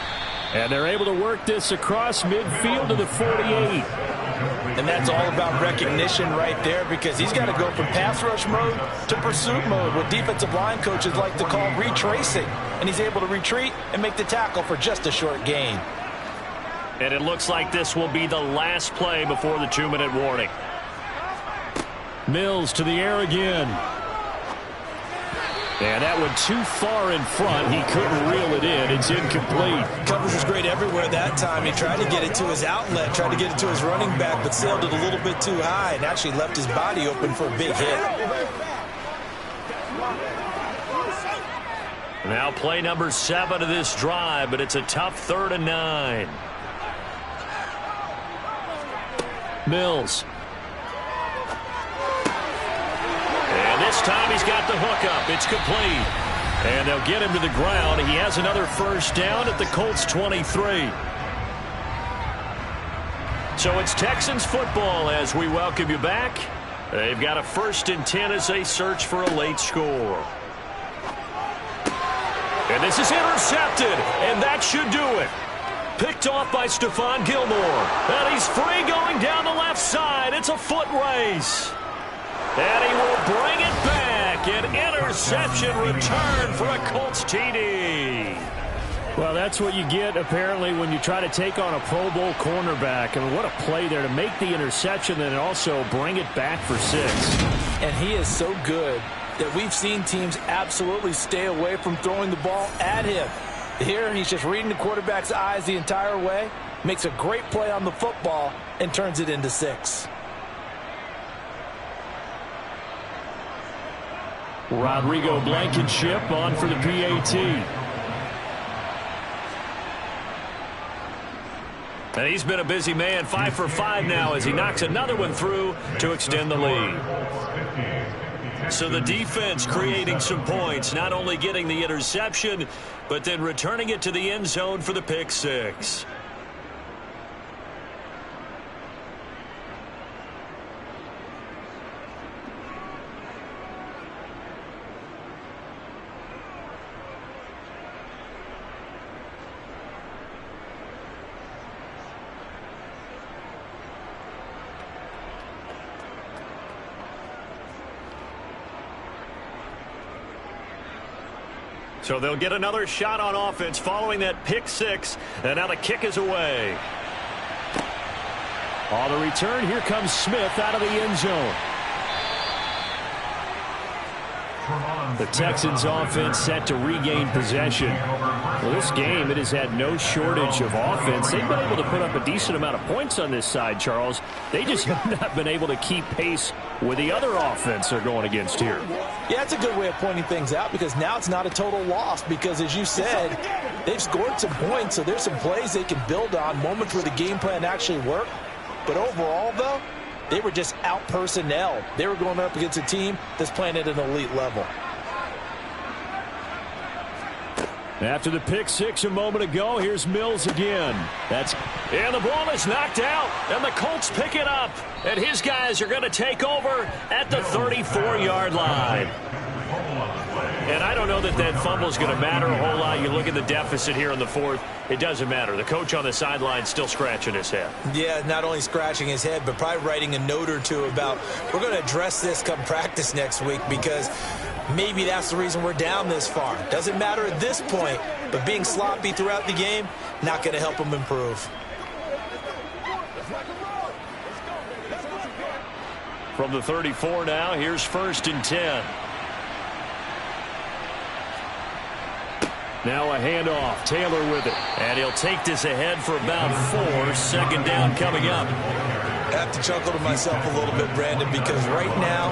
And they're able to work this across midfield to the 48. And that's all about recognition right there, because he's got to go from pass rush mode to pursuit mode, what defensive line coaches like to call retracing. And he's able to retreat and make the tackle for just a short gain. And it looks like this will be the last play before the 2-minute warning. Mills to the air again. And that one too far in front. He couldn't reel it in. It's incomplete. Coverage was great everywhere that time. He tried to get it to his outlet, tried to get it to his running back, but sailed it a little bit too high and actually left his body open for a big hit. Now play number 7 of this drive, but it's a tough 3rd and 9. Mills. And this time he's got the hook up. It's complete. And they'll get him to the ground. He has another 1st down at the Colts 23. So it's Texans football as we welcome you back. They've got a 1st and 10 as they search for a late score. And this is intercepted, and that should do it. Picked off by Stephon Gilmore. And he's free going down the left side. It's a foot race. And he will bring it back. An interception return for a Colts TD. Well, that's what you get, apparently, when you try to take on a Pro Bowl cornerback. I mean, what a play there to make the interception and also bring it back for 6. And he is so good that we've seen teams absolutely stay away from throwing the ball at him. Here, he's just reading the quarterback's eyes the entire way, makes a great play on the football, and turns it into 6. Rodrigo Blankenship on for the PAT. And he's been a busy man, 5 for 5 now as he knocks another one through to extend the lead. So the defense creating some points, not only getting the interception, but then returning it to the end zone for the pick 6. So they'll get another shot on offense following that pick 6. And now the kick is away. On the return, here comes Smith out of the end zone. The Texans offense set to regain possession. Well, this game, it has had no shortage of offense. They've been able to put up a decent amount of points on this side, Charles. They just have not been able to keep pace with the other offense they're going against here. Yeah, that's a good way of pointing things out, because now it's not a total loss, because as you said, they've scored some points, so there's some plays they can build on, moments where the game plan actually worked. But overall, though, they were just out-personnel. They were going up against a team that's playing at an elite level. After the pick six a moment ago, here's Mills again. And the ball is knocked out, and the Colts pick it up. And his guys are going to take over at the 34-yard line. And I don't know that that fumble is going to matter a whole lot. You look at the deficit here in the fourth, it doesn't matter. The coach on the sideline still scratching his head. Yeah, not only scratching his head, but probably writing a note or two about, we're going to address this come practice next week, because maybe that's the reason we're down this far. Doesn't matter at this point, but being sloppy throughout the game, not going to help him improve. From the 34 now, here's 1st and 10. Now a handoff. Taylor with it. And he'll take this ahead for about 4. 2nd down coming up. I have to chuckle to myself a little bit, Brandon, because right now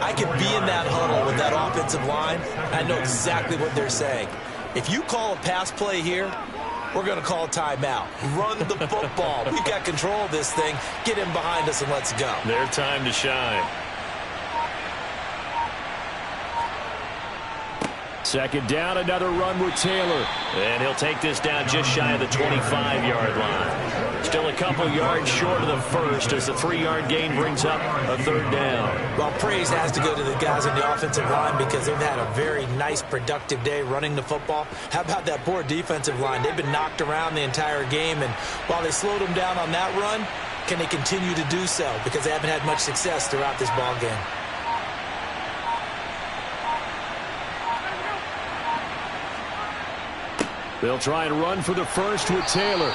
I could be in that huddle with that offensive line. I know exactly what they're saying. If you call a pass play here, we're going to call a timeout. Run the football. We've got control of this thing. Get him behind us and let's go. Their time to shine. 2nd down, another run with Taylor. And he'll take this down just shy of the 25-yard line. Still a couple yards short of the first as the 3-yard gain brings up a 3rd down. Well, praise has to go to the guys on the offensive line because they've had a very nice, productive day running the football. How about that poor defensive line? They've been knocked around the entire game, and while they slowed them down on that run, can they continue to do so? Because they haven't had much success throughout this ball game. They'll try and run for the first with Taylor.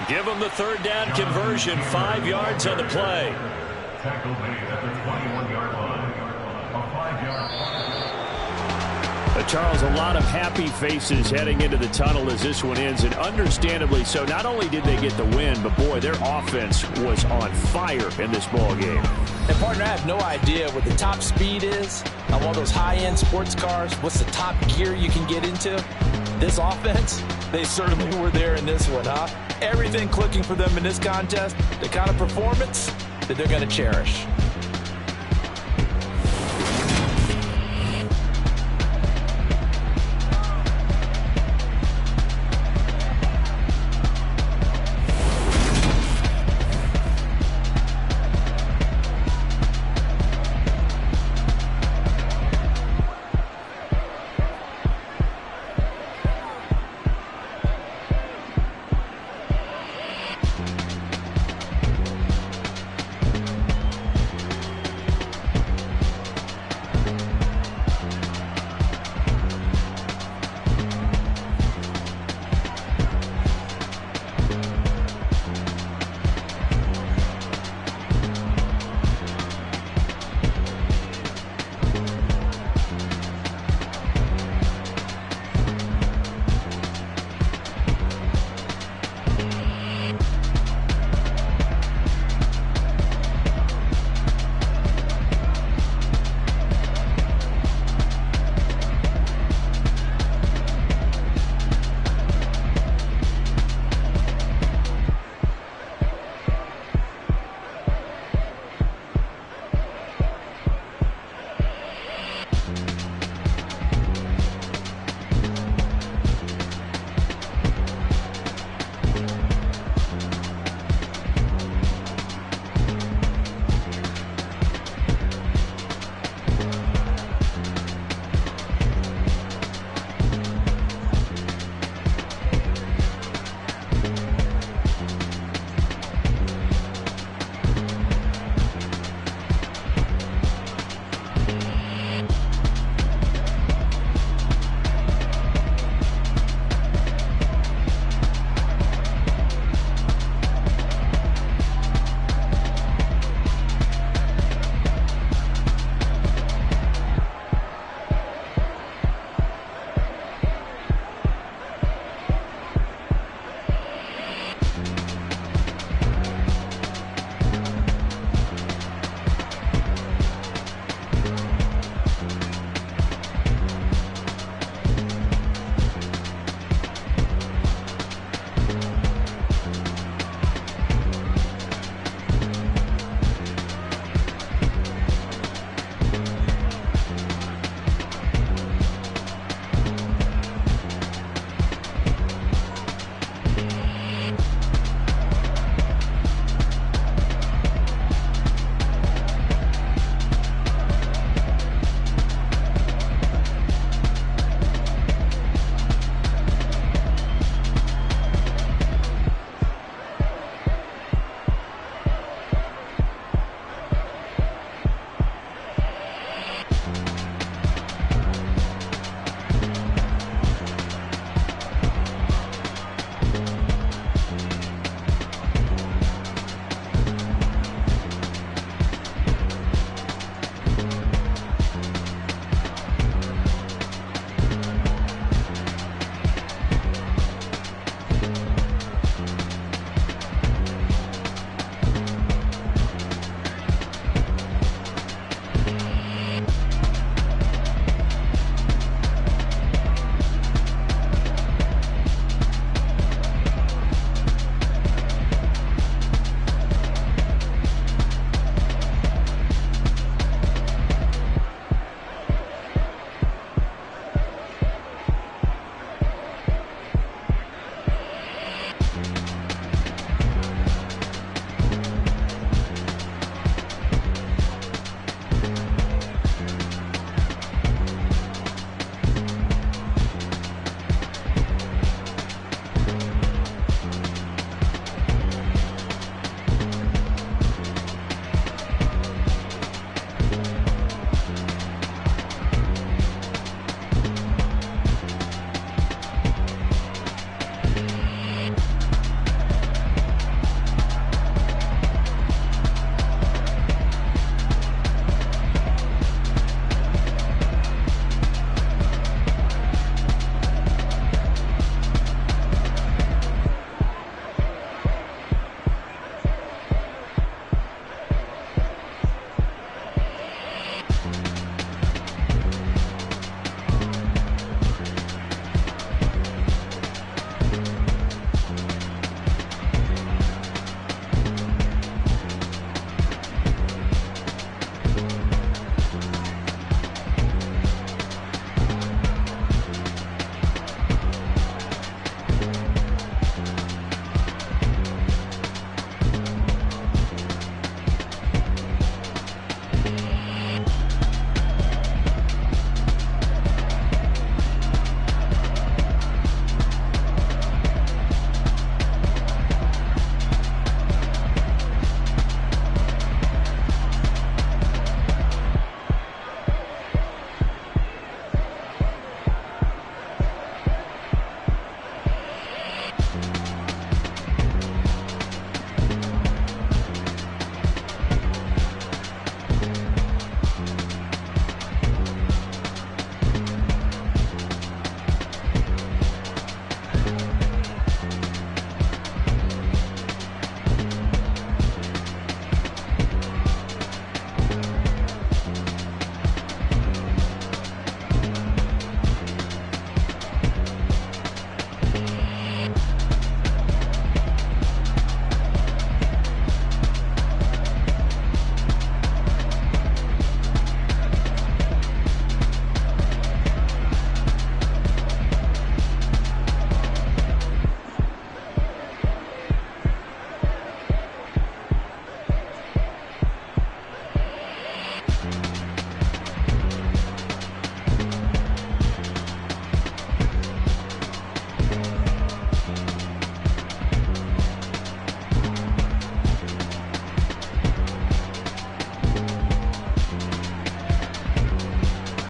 Give them the 3rd down conversion. 5 yards on the play. Tackle made at the 21-yard line. A 5-yard Charles, a lot of happy faces heading into the tunnel as this one ends, and understandably so. Not only did they get the win, but boy, their offense was on fire in this ball game. And partner, I have no idea what the top speed is on one of those high-end sports cars. What's the top gear you can get into? This offense, they certainly were there in this one, huh? Everything clicking for them in this contest, the kind of performance that they're going to cherish.